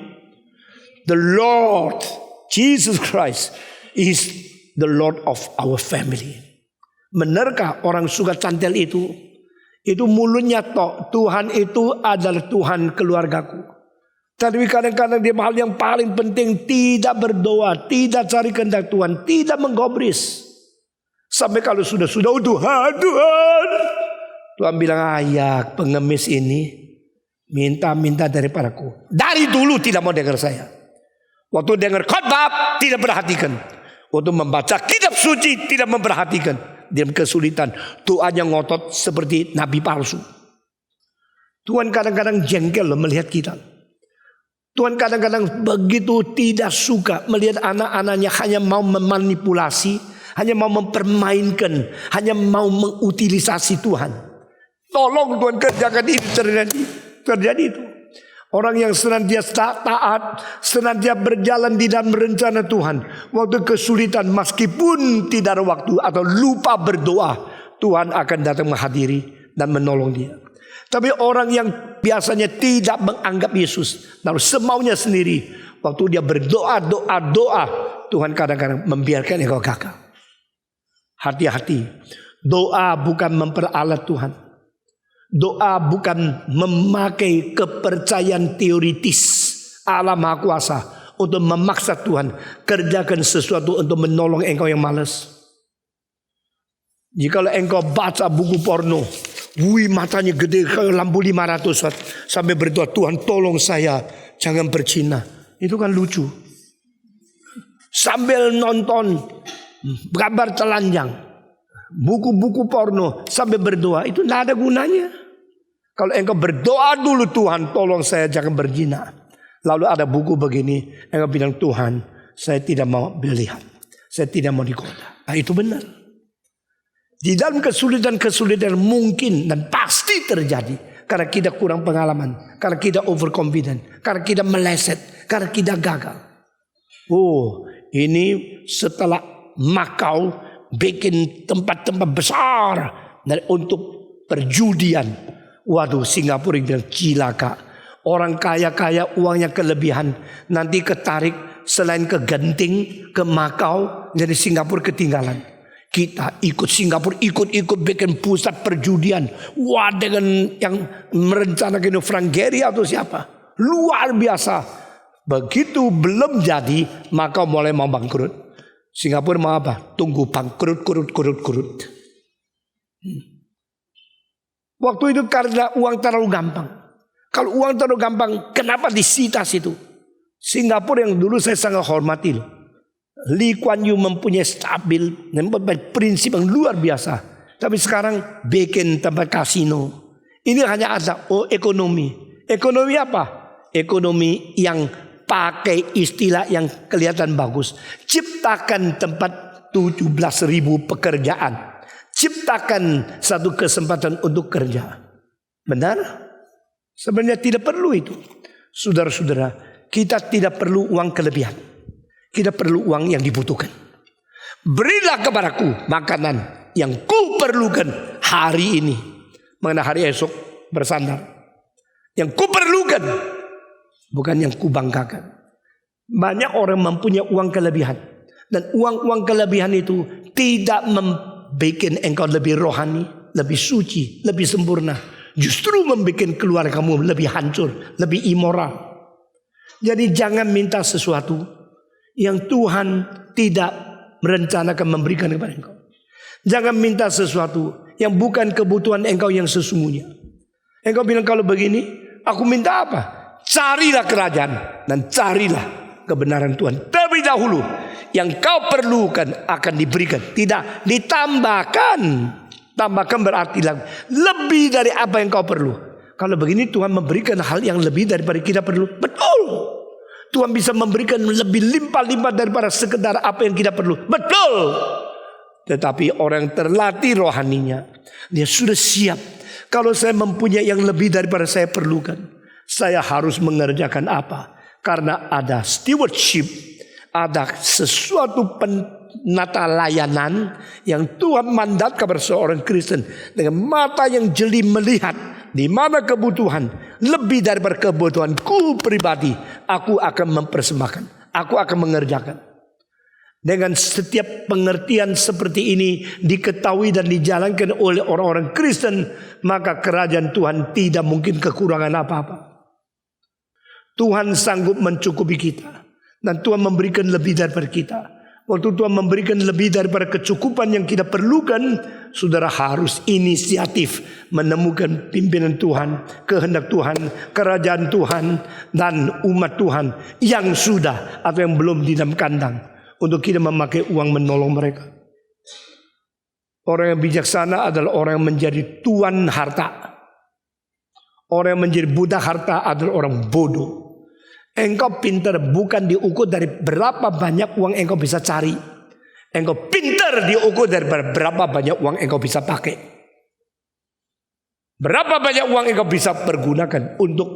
[SPEAKER 1] The Lord Jesus Christ is the Lord of our family. Benarkah orang suka cantel itu? Itu mulutnya tok. Tuhan itu adalah Tuhan keluargaku. Tapi kadang-kadang dia hal yang paling penting tidak berdoa, tidak cari kehendak Tuhan, tidak menggobris. Sampai kalau sudah oh Tuhan. Tuhan bilang, ayah pengemis ini minta daripadaku. Dari dulu tidak mau dengar saya. Waktu dengar khotbah tidak perhatikan. Waktu membaca kitab suci tidak memperhatikan. Dalam kesulitan Tuhan yang ngotot seperti nabi palsu. Tuhan kadang-kadang jengkel melihat kita. Tuhan kadang-kadang begitu tidak suka melihat anak-anaknya hanya mau memanipulasi, hanya mau mempermainkan, hanya mau mengutilisasi Tuhan. Tolong Tuhan kerjakan ini terjadi itu. Orang yang senantiasa taat, senantiasa berjalan di dalam rencana Tuhan. Waktu kesulitan meskipun tidak ada waktu atau lupa berdoa, Tuhan akan datang menghadiri dan menolong dia. Tapi orang yang biasanya tidak menganggap Yesus, lalu semaunya sendiri, waktu dia berdoa, Tuhan kadang-kadang membiarkan engkau gagal. Hati-hati. Doa bukan memperalat Tuhan. Doa bukan memakai kepercayaan teoritis Allah Maha Kuasa untuk memaksa Tuhan kerjakan sesuatu untuk menolong engkau yang malas. Jikalau engkau baca buku porno, matanya gede kayak lampu 500 watt, sampai berdoa, Tuhan tolong saya jangan berzina. Itu kan lucu. Sambil nonton gambar telanjang, buku-buku porno, sambil berdoa, itu tidak ada gunanya. Kalau engkau berdoa dulu, Tuhan tolong saya jangan berzina. Lalu ada buku begini, engkau bilang, Tuhan saya tidak mau melihat, saya tidak mau digoda. Nah, itu benar. Di dalam kesulitan-kesulitan mungkin dan pasti terjadi karena kita kurang pengalaman, karena kita overconfident, karena kita meleset, karena kita gagal. Oh, ini setelah Makau bikin tempat-tempat besar untuk perjudian. Waduh, Singapura bilang cilaka. Orang kaya-kaya uangnya kelebihan, nanti ketarik selain ke Genting, ke Makau, jadi Singapura ketinggalan. Kita ikut Singapura, ikut bikin pusat perjudian. Wah, dengan yang merencanakan Frank Gehry atau siapa. Luar biasa. Begitu belum jadi, maka mulai mau bangkrut. Singapura mau apa? Tunggu bangkrut, kurut. Waktu itu karena uang terlalu gampang. Kalau uang terlalu gampang, kenapa disita situ? Singapura yang dulu saya sangat hormati loh. Lee Kuan Yew mempunyai stabil dan prinsip yang luar biasa. Tapi sekarang bikin tempat kasino. Ini hanya ada ekonomi. Ekonomi apa? Ekonomi yang pakai istilah yang kelihatan bagus. Ciptakan tempat 17.000 pekerjaan. Ciptakan satu kesempatan untuk kerja. Benar? Sebenarnya tidak perlu itu. Saudara-saudara, kita tidak perlu uang kelebihan. Kita perlu uang yang dibutuhkan. Berilah kepadaku makanan yang ku perlukan hari ini. Mengenai hari esok bersandar. Yang ku perlukan, bukan yang ku banggakan. Banyak orang mempunyai uang kelebihan. Dan uang-uang kelebihan itu tidak membuat engkau lebih rohani, lebih suci, lebih sempurna. Justru membuat keluarga kamu lebih hancur, lebih immoral. Jadi jangan minta sesuatu yang Tuhan tidak merencanakan memberikan kepada engkau. Jangan minta sesuatu yang bukan kebutuhan engkau yang sesungguhnya. Engkau bilang kalau begini, aku minta apa? Carilah kerajaan dan carilah kebenaran Tuhan terlebih dahulu. Yang kau perlukan akan diberikan, tidak ditambahkan. Tambahkan berarti lebih dari apa yang kau perlu. Kalau begini Tuhan memberikan hal yang lebih daripada kita perlu. Betul. Tuhan bisa memberikan lebih limpah-limpah daripada sekedar apa yang kita perlu. Betul. Tetapi orang yang terlatih rohaninya, dia sudah siap. Kalau saya mempunyai yang lebih daripada saya perlukan, saya harus mengerjakan apa? Karena ada stewardship, ada sesuatu penata layanan yang Tuhan mandat kepada seorang Kristen dengan mata yang jeli melihat di mana kebutuhan lebih daripada kebutuhanku pribadi. Aku akan mempersembahkan, aku akan mengerjakan. Dengan setiap pengertian seperti ini diketahui dan dijalankan oleh orang-orang Kristen, maka kerajaan Tuhan tidak mungkin kekurangan apa-apa. Tuhan sanggup mencukupi kita. Dan Tuhan memberikan lebih daripada kita. Waktu Tuhan memberikan lebih daripada kecukupan yang kita perlukan, saudara harus inisiatif menemukan pimpinan Tuhan, kehendak Tuhan, kerajaan Tuhan, dan umat Tuhan yang sudah atau yang belum di dalam kandang, untuk kita memakai uang menolong mereka. Orang yang bijaksana adalah orang yang menjadi tuan harta. Orang yang menjadi budak harta adalah orang bodoh. Engkau pintar bukan diukur dari berapa banyak uang engkau bisa cari. Engkau pintar diukur dari berapa banyak uang engkau bisa pakai. Berapa banyak uang engkau bisa pergunakan untuk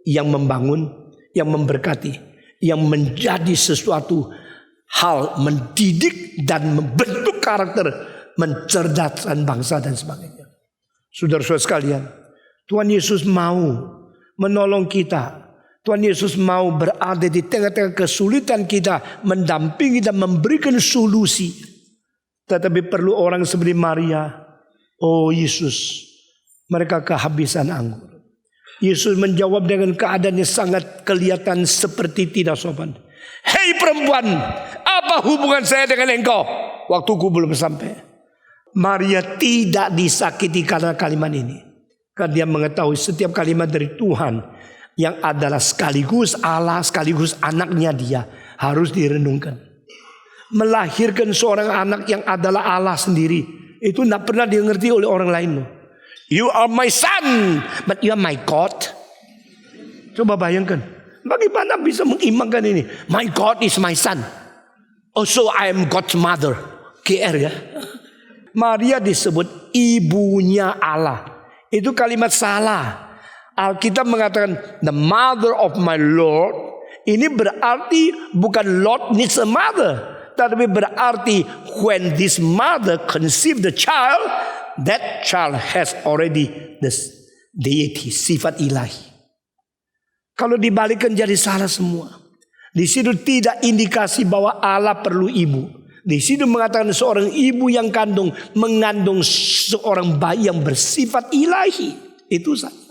[SPEAKER 1] yang membangun, yang memberkati, yang menjadi sesuatu hal mendidik dan membentuk karakter, mencerdaskan bangsa dan sebagainya. Saudara-saudara sekalian, Tuhan Yesus mau menolong kita. Tuhan Yesus mau berada di tengah-tengah kesulitan kita, mendampingi dan memberikan solusi. Tetapi perlu orang seperti Maria. Oh Yesus, mereka kehabisan anggur. Yesus menjawab dengan keadaan yang sangat kelihatan seperti tidak sopan. Hei perempuan, apa hubungan saya dengan engkau? Waktuku belum sampai. Maria tidak disakiti karena kalimat ini. Karena dia mengetahui setiap kalimat dari Tuhan yang adalah sekaligus Allah, sekaligus anaknya dia, harus direnungkan. Melahirkan seorang anak yang adalah Allah sendiri, itu tidak pernah dimengerti oleh orang lain. You are my son, but you are my God. Coba bayangkan, bagaimana bisa mengimbangkan ini? My God is my son. Also I am God's mother. GR ya. Maria disebut ibunya Allah. Itu kalimat salah. Alkitab mengatakan the mother of my Lord. Ini berarti bukan Lord needs a mother, tapi berarti when this mother conceived the child, that child has already the deity, sifat ilahi. Kalau dibalikkan jadi salah semua. Di situ tidak indikasi bahwa Allah perlu ibu. Di situ mengatakan seorang ibu yang mengandung seorang bayi yang bersifat ilahi. Itu saja.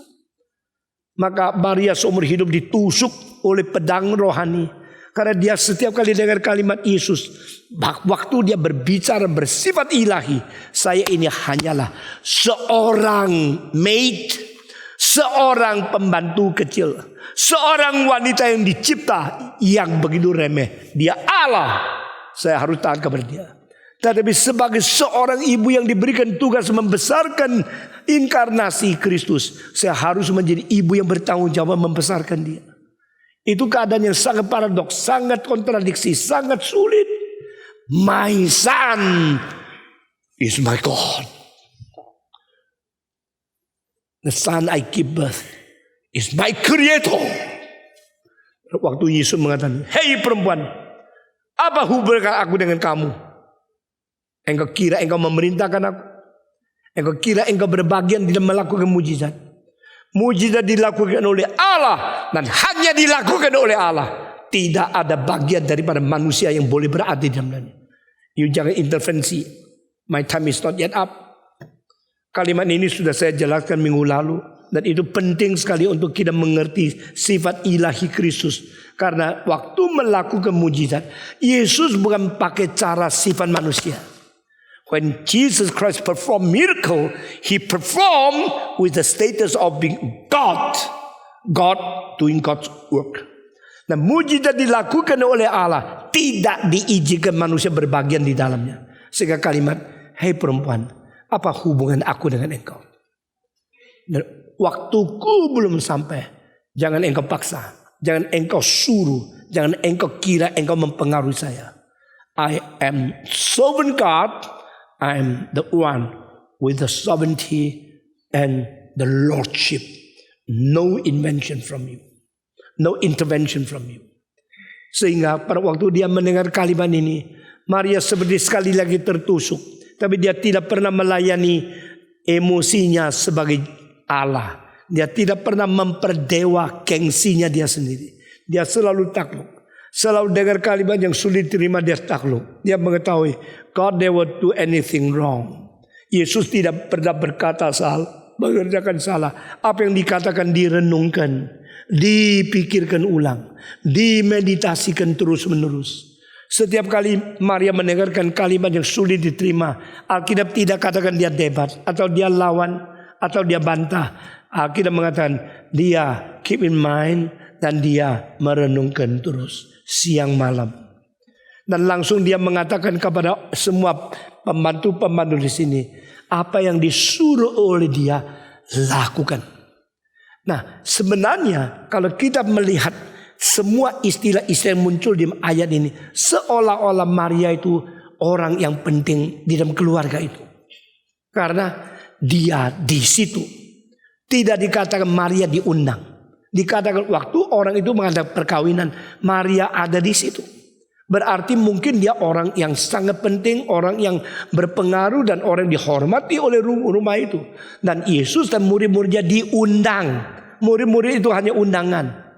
[SPEAKER 1] Maka Maria seumur hidup ditusuk oleh pedang rohani. Karena dia setiap kali dengar kalimat Yesus, waktu dia berbicara bersifat ilahi, saya ini hanyalah seorang maid, seorang pembantu kecil, seorang wanita yang dicipta yang begitu remeh. Dia Allah. Saya harus taat kepada dia. Tetapi sebagai seorang ibu yang diberikan tugas membesarkan inkarnasi Kristus, saya harus menjadi ibu yang bertanggung jawab membesarkan dia. Itu keadaan yang sangat paradoks, sangat kontradiksi, sangat sulit. My son is my God. The son I give birth is my creator. Waktu Yesus mengatakan, hei perempuan, apa hubungan aku dengan kamu? Engkau kira engkau memerintahkan aku? Engkau kira engkau berbagian dalam melakukan mujizat? Mujizat dilakukan oleh Allah dan hanya dilakukan oleh Allah. Tidak ada bagian daripada manusia yang boleh berada di dalamnya. You jangan intervensi. My time is not yet up. Kalimat ini sudah saya jelaskan minggu lalu. Dan itu penting sekali untuk kita mengerti sifat ilahi Kristus. Karena waktu melakukan mujizat, Yesus bukan pakai cara sifat manusia. When Jesus Christ performed miracle, He performed with the status of being God. God doing God's work. Nah, mujizat dilakukan oleh Allah, tidak diizinkan manusia berbagian di dalamnya. Sehingga kalimat, hei perempuan, apa hubungan aku dengan engkau? Dan waktuku belum sampai. Jangan engkau paksa. Jangan engkau suruh. Jangan engkau kira engkau mempengaruhi saya. I am sovereign God. I am the one with the sovereignty and the lordship. No invention from you. No intervention from you. Sehingga pada waktu dia mendengar kalimat ini, Maria seperti sekali lagi tertusuk. Tapi dia tidak pernah melayani emosinya sebagai Allah. Dia tidak pernah memperdewa gengsinya dia sendiri. Dia selalu takluk. Selalu dengar kalimat yang sulit diterima, dia takluk. Dia mengetahui God never do anything wrong. Yesus tidak pernah berkata salah, mengerjakan salah. Apa yang dikatakan direnungkan, dipikirkan ulang, dimeditasikan terus menerus. Setiap kali Maria mendengarkan kalimat yang sulit diterima, Alkitab tidak katakan dia debat atau dia lawan atau dia bantah. Alkitab mengatakan dia keep in mind dan dia merenungkan terus siang malam. Dan langsung dia mengatakan kepada semua pembantu-pembantu di sini, apa yang disuruh oleh dia lakukan. Nah, sebenarnya kalau kita melihat semua istilah-istilah yang muncul di ayat ini, seolah-olah Maria itu orang yang penting di dalam keluarga itu. Karena dia di situ. Tidak dikatakan Maria diundang. Dikatakan waktu orang itu mengadakan perkawinan, Maria ada di situ. Berarti mungkin dia orang yang sangat penting, orang yang berpengaruh dan orang dihormati oleh rumah itu. Dan Yesus dan murid-muridnya diundang. Murid-murid itu hanya undangan.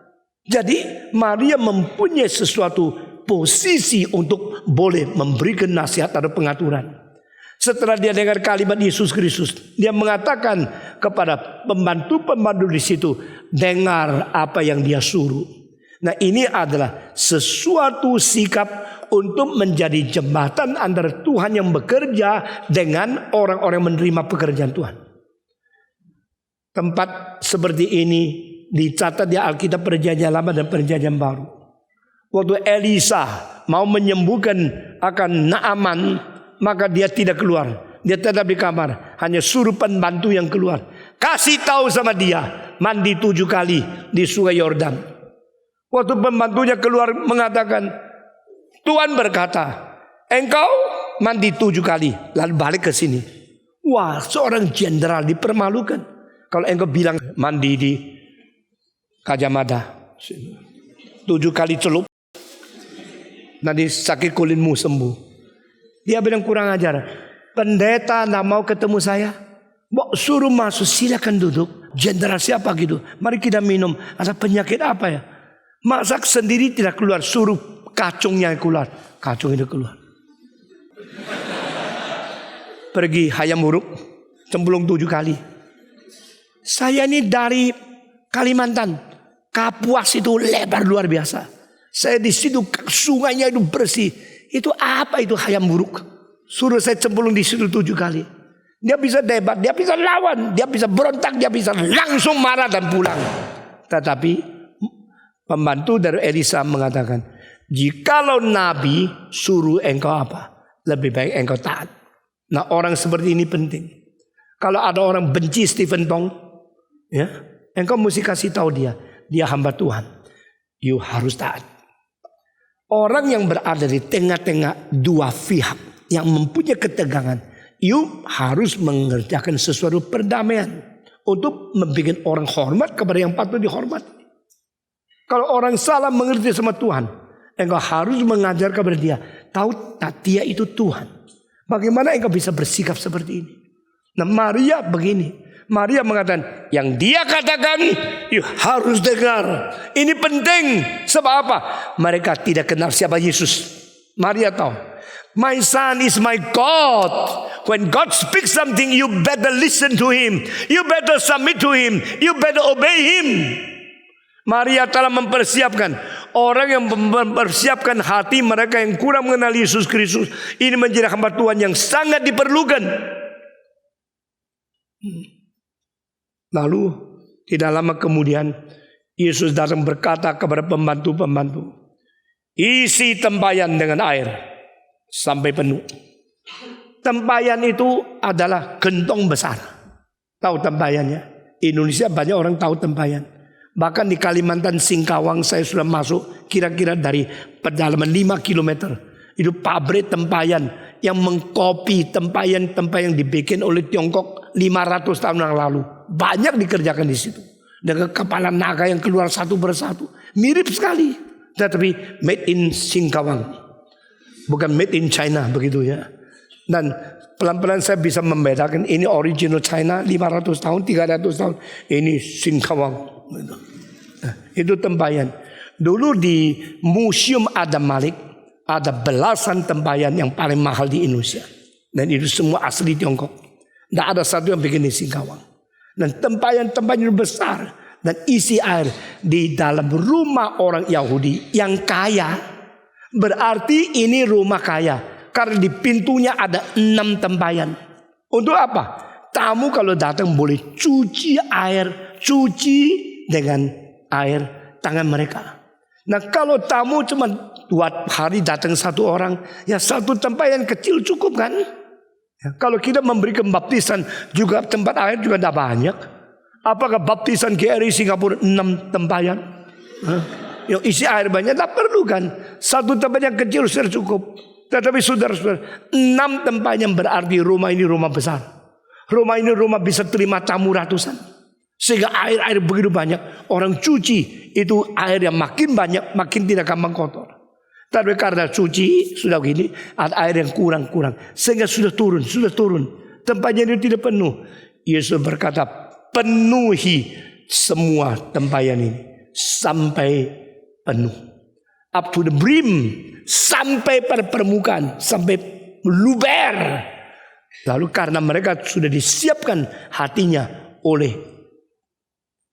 [SPEAKER 1] Jadi Maria mempunyai sesuatu posisi untuk boleh memberikan nasihat atau pengaturan. Setelah dia dengar kalimat Yesus Kristus, dia mengatakan kepada pembantu-pembantu di situ, dengar apa yang dia suruh. Nah, ini adalah sesuatu sikap untuk menjadi jembatan antara Tuhan yang bekerja dengan orang-orang yang menerima pekerjaan Tuhan. Tempat seperti ini dicatat di Alkitab Perjanjian Lama dan Perjanjian Baru. Waktu Elisa mau menyembuhkan akan Naaman, maka dia tidak keluar. Dia tetap di kamar. Hanya suruh pembantu yang keluar. Kasih tahu sama dia, mandi 7 kali di sungai Yordan. Waktu pembantunya keluar mengatakan, Tuhan berkata, engkau mandi 7 kali, lalu balik ke sini. Wah, seorang jenderal dipermalukan. Kalau engkau bilang mandi di Gajah Mada 7 kali celup, nanti sakit kulitmu sembuh. Dia bilang kurang ajar. Pendeta nak mau ketemu saya, suruh masuk, silakan duduk. Jenderal siapa gitu? Mari kita minum. Ada penyakit apa ya? Masak sendiri tidak keluar, suruh kacungnya keluar. Kacung itu keluar. Pergi hayam huruf, cemplung 7 kali. Saya ini dari Kalimantan, Kapuas itu lebar luar biasa. Saya di situ sungainya itu bersih. Itu apa itu hayam buruk? Suruh saya cemplung di situ 7 kali. Dia bisa debat, dia bisa lawan, dia bisa berontak, dia bisa langsung marah dan pulang. Tetapi pembantu dari Elisa mengatakan, jikalau Nabi suruh engkau apa, lebih baik engkau taat. Nah, orang seperti ini penting. Kalau ada orang benci Stephen Tong, ya, engkau mesti kasih tahu dia hamba Tuhan. You harus taat. Orang yang berada di tengah-tengah dua pihak yang mempunyai ketegangan, you harus mengerjakan sesuatu perdamaian untuk membuat orang hormat kepada yang patut dihormati. Kalau orang salah mengerti sama Tuhan, engkau harus mengajar kepada dia, tahu tak dia itu Tuhan. Bagaimana engkau bisa bersikap seperti ini? Nah, Maria begini. Maria mengatakan, yang dia katakan, you harus dengar. Ini penting. Sebab apa? Mereka tidak kenal siapa Yesus. Maria tahu. My son is my God. When God speaks something, you better listen to him. You better submit to him. You better obey him. Maria telah mempersiapkan. Orang yang mempersiapkan hati mereka yang kurang mengenal Yesus Kristus. Ini menjadi hamba Tuhan yang sangat diperlukan. Lalu tidak lama kemudian Yesus datang berkata kepada pembantu-pembantu, isi tempayan dengan air sampai penuh. Tempayan itu adalah gentong besar. Tahu tempayannya? Indonesia banyak orang tahu tempayan. Bahkan di Kalimantan Singkawang saya sudah masuk kira-kira dari pedalaman 5 km. Itu pabrik tempayan yang mengkopi tempayan-tempayan yang dibikin oleh Tiongkok 500 tahun yang lalu. Banyak dikerjakan di situ. Dengan kepala naga yang keluar satu persatu. Mirip sekali. Tetapi made in Singkawang. Bukan made in China begitu ya. Dan pelan-pelan saya bisa membedakan. Ini original China 500 tahun, 300 tahun. Ini Singkawang. Nah, itu tempayan. Dulu di Museum Adam Malik ada belasan tempayan yang paling mahal di Indonesia. Dan itu semua asli Tiongkok. Tidak ada satu yang bikin di Singkawang. Dan tempayan-tempayan besar. Dan isi air di dalam rumah orang Yahudi yang kaya. Berarti ini rumah kaya. Karena di pintunya ada 6 tempayan. Untuk apa? Tamu kalau datang boleh cuci air. Cuci dengan air tangan mereka. Nah, kalau tamu cuma 2 hari datang 1 orang, ya 1 tempayan kecil cukup kan? Ya, kalau kita memberikan baptisan juga tempat air juga tidak banyak. Apakah baptisan GRI Singapura 6 tempayan? Yang isi air banyak tak perlu kan? 1 tempayan kecil sudah cukup. Tetapi saudara-saudara, 6 tempayan berarti rumah ini rumah besar. Rumah ini rumah bisa terima tamu ratusan. Sehingga air begitu banyak. Orang cuci itu air yang makin banyak, makin tidak gampang kotor. Tapi karena cuci sudah begini, ada air yang kurang-kurang. Sehingga sudah turun. Tempatnya itu tidak penuh. Yesus berkata, penuhi semua tempayan ini. Sampai penuh. Up to the brim. Sampai pada permukaan. Sampai luber. Lalu karena mereka sudah disiapkan hatinya oleh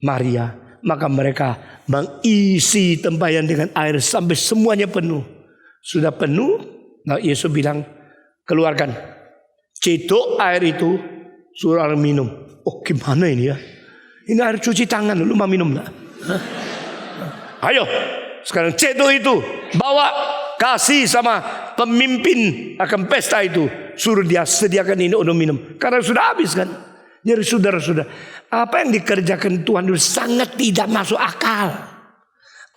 [SPEAKER 1] Maria, maka mereka mengisi tempayan dengan air sampai semuanya penuh. Sudah penuh, nah Yesus bilang, keluarkan, cedok air itu, suruh orang minum. Oh gimana ini ya? Ini air cuci tangan, lu mau minum gak? Ayo, sekarang cedok itu, bawa, kasih sama pemimpin akan pesta itu. Suruh dia sediakan ini untuk minum. Karena sudah habis kan. Jadi saudara-saudara, apa yang dikerjakan Tuhan itu sangat tidak masuk akal.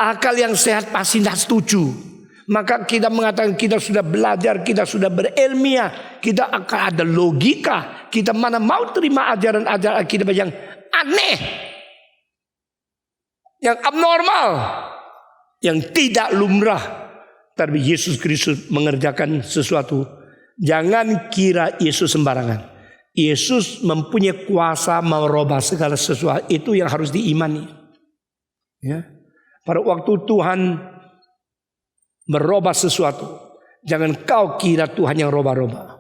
[SPEAKER 1] Akal yang sehat pasti tidak setuju. Maka kita mengatakan kita sudah belajar, kita sudah berilmiah, kita akan ada logika. Kita mana mau terima ajaran-ajaran kita yang aneh, yang abnormal, yang tidak lumrah. Tapi Yesus Kristus mengerjakan sesuatu. Jangan kira Yesus sembarangan. Yesus mempunyai kuasa merubah segala sesuatu. Itu yang harus diimani. Ya. Pada waktu Tuhan merubah sesuatu, jangan kau kira Tuhan yang rubah-rubah.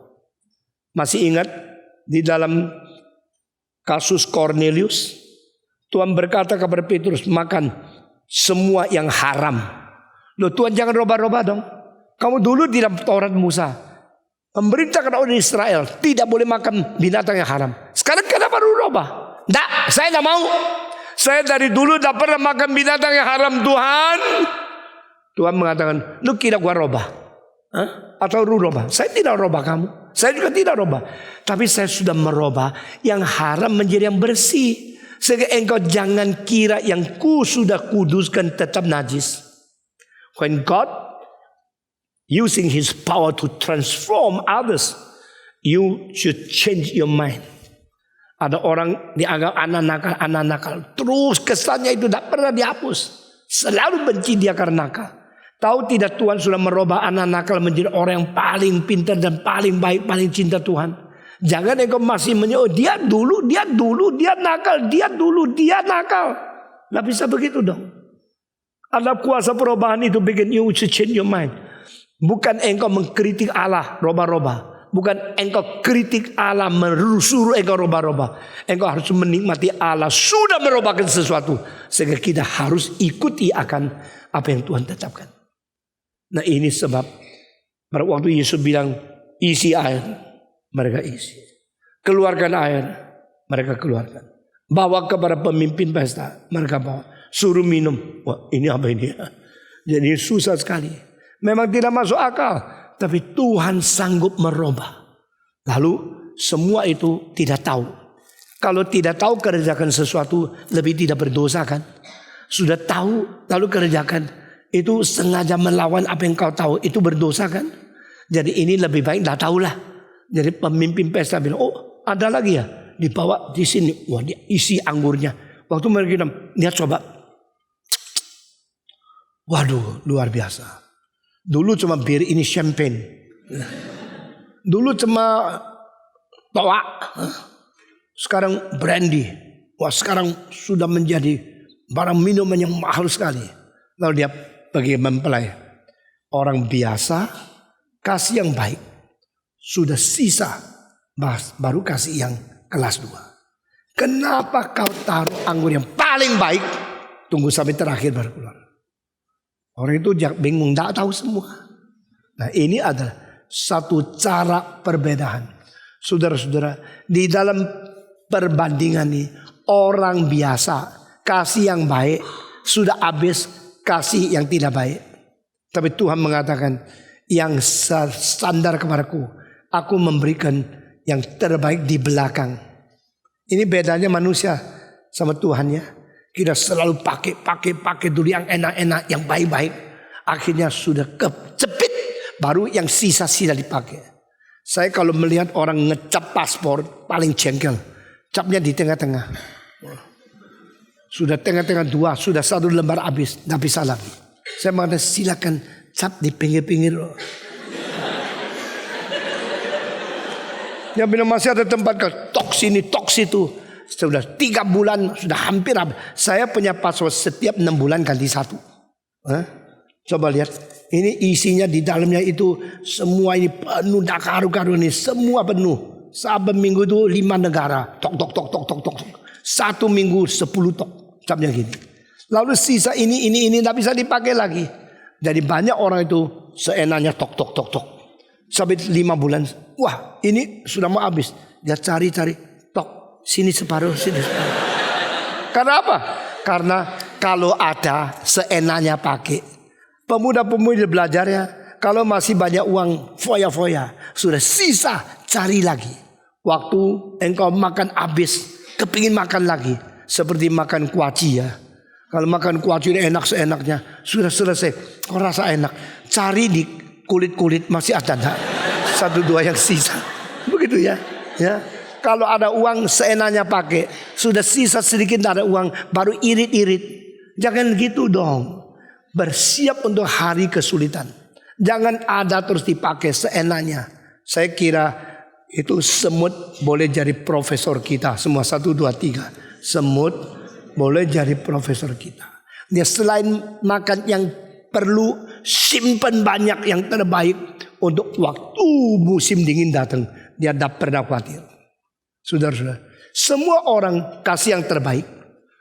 [SPEAKER 1] Masih ingat di dalam kasus Cornelius, Tuhan berkata kepada Petrus, makan semua yang haram. Loh Tuhan jangan rubah-rubah dong. Kamu dulu di dalam Taurat Musa memerintahkan orang Israel tidak boleh makan binatang yang haram. Sekarang kenapa baru rubah? Nggak, saya tidak mau. Saya dari dulu tidak pernah makan binatang yang haram Tuhan. Tuhan mengatakan, lu kira gua rubah? Atau lu rubah? Saya tidak rubah kamu. Saya juga tidak rubah. Tapi saya sudah merubah yang haram menjadi yang bersih. Sehingga engkau jangan kira yang sudah kuduskan tetap najis. When God using His power to transform others, you should change your mind. Ada orang dianggap anak nakal, terus kesannya itu tidak pernah dihapus. Selalu benci dia karena nakal. Tahu tidak Tuhan sudah merubah anak nakal menjadi orang yang paling pintar dan paling baik, paling cinta Tuhan. Jangan engkau masih menyebut dia dulu dia nakal, dia nakal. Tidak bisa begitu dong. Ada kuasa perubahan itu bikin you to change your mind. Bukan engkau mengkritik Allah roba-roba. Bukan engkau kritik Allah suruh engkau roba-roba. Engkau harus menikmati Allah sudah merubahkan sesuatu. Sehingga kita harus ikuti akan apa yang Tuhan tetapkan. Nah ini sebab pada waktu Yesus bilang isi air, mereka isi. Keluarkan air, mereka keluarkan. Bawa kepada pemimpin pesta, mereka bawa. Suruh minum. Wah ini apa ini ya? Jadi susah sekali. Memang tidak masuk akal. Tapi Tuhan sanggup merubah. Lalu semua itu tidak tahu. Kalau tidak tahu kerjakan sesuatu lebih tidak berdosa kan. Sudah tahu lalu kerjakan. Itu sengaja melawan apa yang kau tahu. Itu berdosa kan. Jadi ini lebih baik tidak tahulah. Jadi pemimpin pesta bilang, oh ada lagi ya. Dibawa di sini. Wah dia isi anggurnya. Waktu mereka bilang, lihat coba. Waduh luar biasa. Dulu cuma bir ini champagne. Dulu cuma toa. Sekarang brandy. Wah sekarang sudah menjadi barang minuman yang mahal sekali. Lalu dia bagi mempelai. Orang biasa kasih yang baik. Sudah sisa baru kasih yang kelas 2. Kenapa kau taruh anggur yang paling baik? Tunggu sampai terakhir baru keluar. Orang itu bingung, tidak tahu semua. Nah ini adalah satu cara perbedaan. Saudara-saudara, di dalam perbandingan ini, orang biasa kasih yang baik, sudah habis kasih yang tidak baik. Tapi Tuhan mengatakan, yang standar kepadaku, aku memberikan yang terbaik di belakang. Ini bedanya manusia sama Tuhan ya. Kita selalu pakai dulu yang enak-enak, yang baik-baik. Akhirnya sudah kecepit, baru yang sisa-sisa dipakai. Saya kalau melihat orang ngecap paspor, paling jengkel. Capnya di tengah-tengah. Sudah tengah-tengah 2, sudah 1 lembar habis, tidak bisa lagi. Saya mengatakan silakan cap di pinggir-pinggir. Yang bilang masih ada tempat ke toks ini, toks itu. Sudah 3 bulan, sudah hampir habis. Saya punya paspor setiap 6 bulan ganti 1. Coba lihat. Ini isinya di dalamnya itu semua ini penuh, karu-karu ini semua penuh.
[SPEAKER 2] Saban minggu itu 5 negara. Tok. 1 minggu 10 tok. Capnya gini. Lalu sisa ini tidak bisa dipakai lagi. Jadi banyak orang itu seenaknya tok. Sampai 5 bulan. Wah, ini sudah mau habis. Dia cari. Tok. Sini separuh, sini separuh. Karena apa? Karena kalau ada seenaknya pakai. Pemuda-pemudi belajarnya. Kalau masih banyak uang foya-foya. Sudah sisa, cari lagi. Waktu engkau makan habis. Kepingin makan lagi. Seperti makan kuaci ya. Kalau makan kuaci enak seenaknya. Sudah selesai. Kau rasa enak. Cari di kulit-kulit masih ada enggak? 1-2 yang sisa. Begitu ya. Kalau ada uang seenaknya pakai. Sudah sisa sedikit tidak ada uang. Baru irit-irit. Jangan gitu dong. Bersiap untuk hari kesulitan. Jangan ada terus dipakai seenaknya. Saya kira itu semut boleh jadi profesor kita. Semua 1, 2, 3. Semut boleh jadi profesor kita. Dia selain makan yang perlu, simpan banyak yang terbaik untuk waktu musim dingin datang. Dia tidak pernah khawatir. Saudara-saudara, semua orang kasih yang terbaik.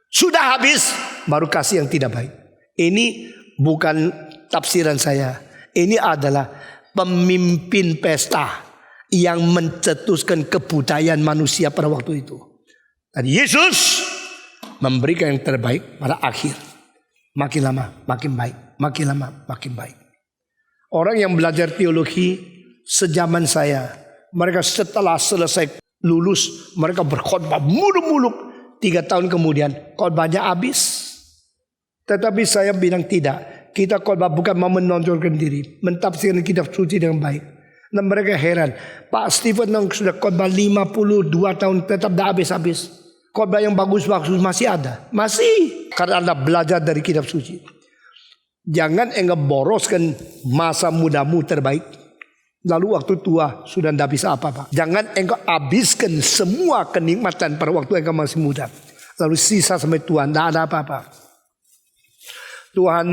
[SPEAKER 2] Sudah habis, baru kasih yang tidak baik. Ini bukan tafsiran saya. Ini adalah pemimpin pesta yang mencetuskan kebudayaan manusia pada waktu itu. Dan Yesus memberikan yang terbaik pada akhir. Makin lama makin baik. Makin lama makin baik. Orang yang belajar teologi sejaman saya. Mereka setelah selesai lulus. Mereka berkhotbah muluk-muluk. 3 tahun kemudian khotbahnya habis. Tetapi saya bilang tidak. Kita khotbah bukan mau menonjolkan diri. Mentafsirkan kitab suci dengan baik. Dan mereka heran. Pak Stephen yang sudah khotbah 52 tahun tetap dah habis-habis. Khotbah yang bagus-bagus masih ada. Masih. Karena Anda belajar dari kitab suci. Jangan engkau boroskan masa mudamu terbaik. Lalu waktu tua sudah tidak bisa apa-apa. Jangan engkau habiskan semua kenikmatan pada waktu engkau masih muda. Lalu sisa sampai tua. Tidak ada apa-apa. Tuhan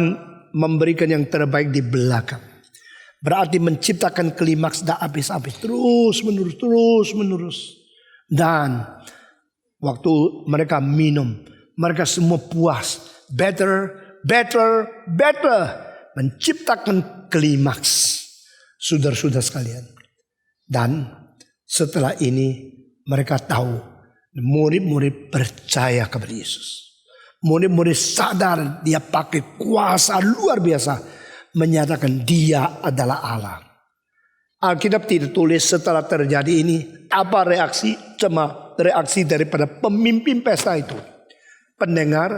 [SPEAKER 2] memberikan yang terbaik di belakang. Berarti menciptakan klimaks tidak habis-habis. Terus menerus. Dan waktu mereka minum, mereka semua puas. Better. Menciptakan klimaks. Saudara-saudara sekalian. Dan setelah ini mereka tahu. Murid-murid percaya kepada Yesus. Murid-murid sadar dia pakai kuasa luar biasa. Menyatakan dia adalah Allah. Alkitab tidak tulis setelah terjadi ini. Apa reaksi? Cuma reaksi daripada pemimpin pesta itu. Pendengar,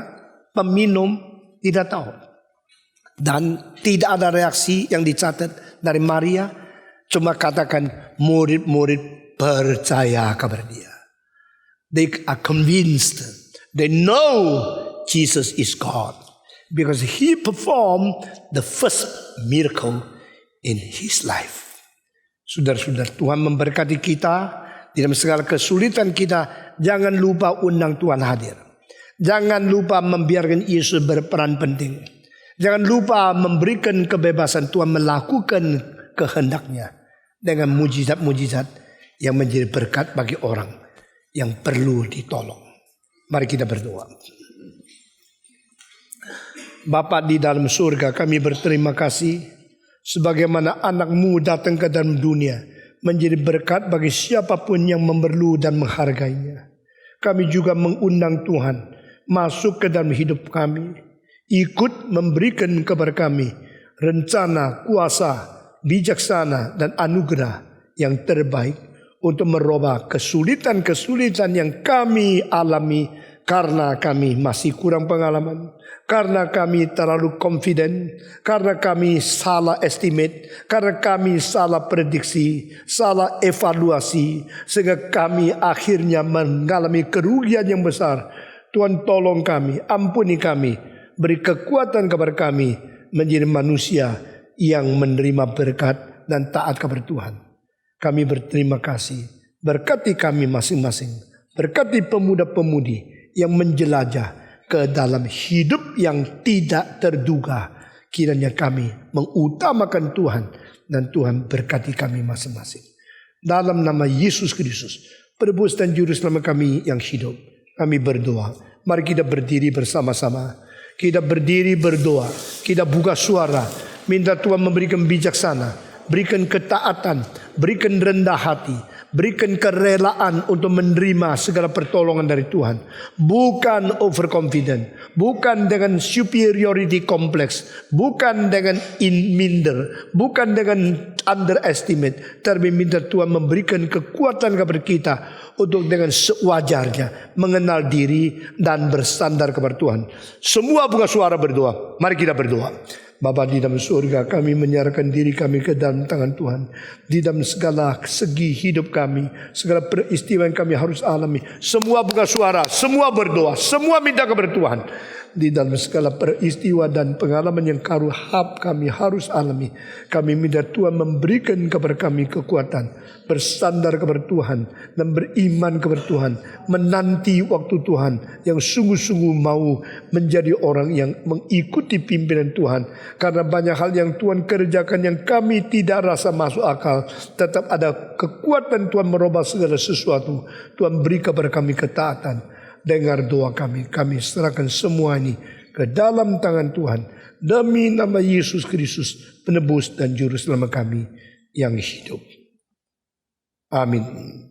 [SPEAKER 2] peminum tidak tahu. Dan tidak ada reaksi yang dicatat dari Maria. Cuma katakan murid-murid percaya kepada dia. They are convinced. They know Jesus is God. Because he performed the first miracle in his life. Saudara-saudara, Tuhan memberkati kita. Dalam segala kesulitan kita, jangan lupa undang Tuhan hadir. Jangan lupa membiarkan Yesus berperan penting. Jangan lupa memberikan kebebasan Tuhan melakukan kehendaknya. Dengan mujizat-mujizat yang menjadi berkat bagi orang yang perlu ditolong. Mari kita berdoa. Bapa di dalam surga, kami berterima kasih sebagaimana anak-Mu datang ke dalam dunia menjadi berkat bagi siapapun yang memerlu dan menghargainya. Kami juga mengundang Tuhan masuk ke dalam hidup kami, ikut memberikan kepada kami rencana, kuasa, bijaksana dan anugerah yang terbaik untuk merubah kesulitan-kesulitan yang kami alami karena kami masih kurang pengalaman. Karena kami terlalu confident, karena kami salah estimate, karena kami salah prediksi, salah evaluasi, sehingga kami akhirnya mengalami kerugian yang besar. Tuhan tolong kami, ampuni kami, beri kekuatan kepada kami menjadi manusia yang menerima berkat dan taat kepada Tuhan. Kami berterima kasih, berkati kami masing-masing, berkati pemuda-pemudi yang menjelajah ke dalam hidup yang tidak terduga. Kiranya kami mengutamakan Tuhan dan Tuhan berkati kami masing-masing. dalam nama Yesus Kristus, penebus dan juru selamat kami yang hidup, kami berdoa. Mari kita berdiri bersama-sama. Kita berdiri berdoa. Kita buka suara. Minta Tuhan memberikan bijaksana, berikan ketaatan, berikan rendah hati, berikan kerelaan untuk menerima segala pertolongan dari Tuhan. Bukan overconfident, bukan dengan superiority complex, bukan dengan minder, bukan dengan underestimate. Tapi minta Tuhan memberikan kekuatan kepada kita untuk dengan sewajarnya mengenal diri dan bersandar kepada Tuhan. Semua buka suara berdoa. Mari kita berdoa. Bapa di dalam surga, kami menyerahkan diri kami ke dalam tangan Tuhan. Di dalam segala segi hidup kami, segala peristiwa yang kami harus alami, semua buka suara, semua berdoa, semua minta kepada Tuhan. Di dalam segala peristiwa dan pengalaman yang kami harus alami, kami minta Tuhan memberikan kepada kami kekuatan, bersandar kepada Tuhan dan beriman kepada Tuhan, menanti waktu Tuhan yang sungguh-sungguh mau menjadi orang yang mengikuti pimpinan Tuhan. Karena banyak hal yang Tuhan kerjakan yang kami tidak rasa masuk akal, tetap ada kekuatan Tuhan merubah segala sesuatu. Tuhan beri kepada kami ketaatan. Dengar doa kami, kami serahkan semua ini ke dalam tangan Tuhan. Demi nama Yesus Kristus, penebus dan juru selamat kami yang hidup. Amin.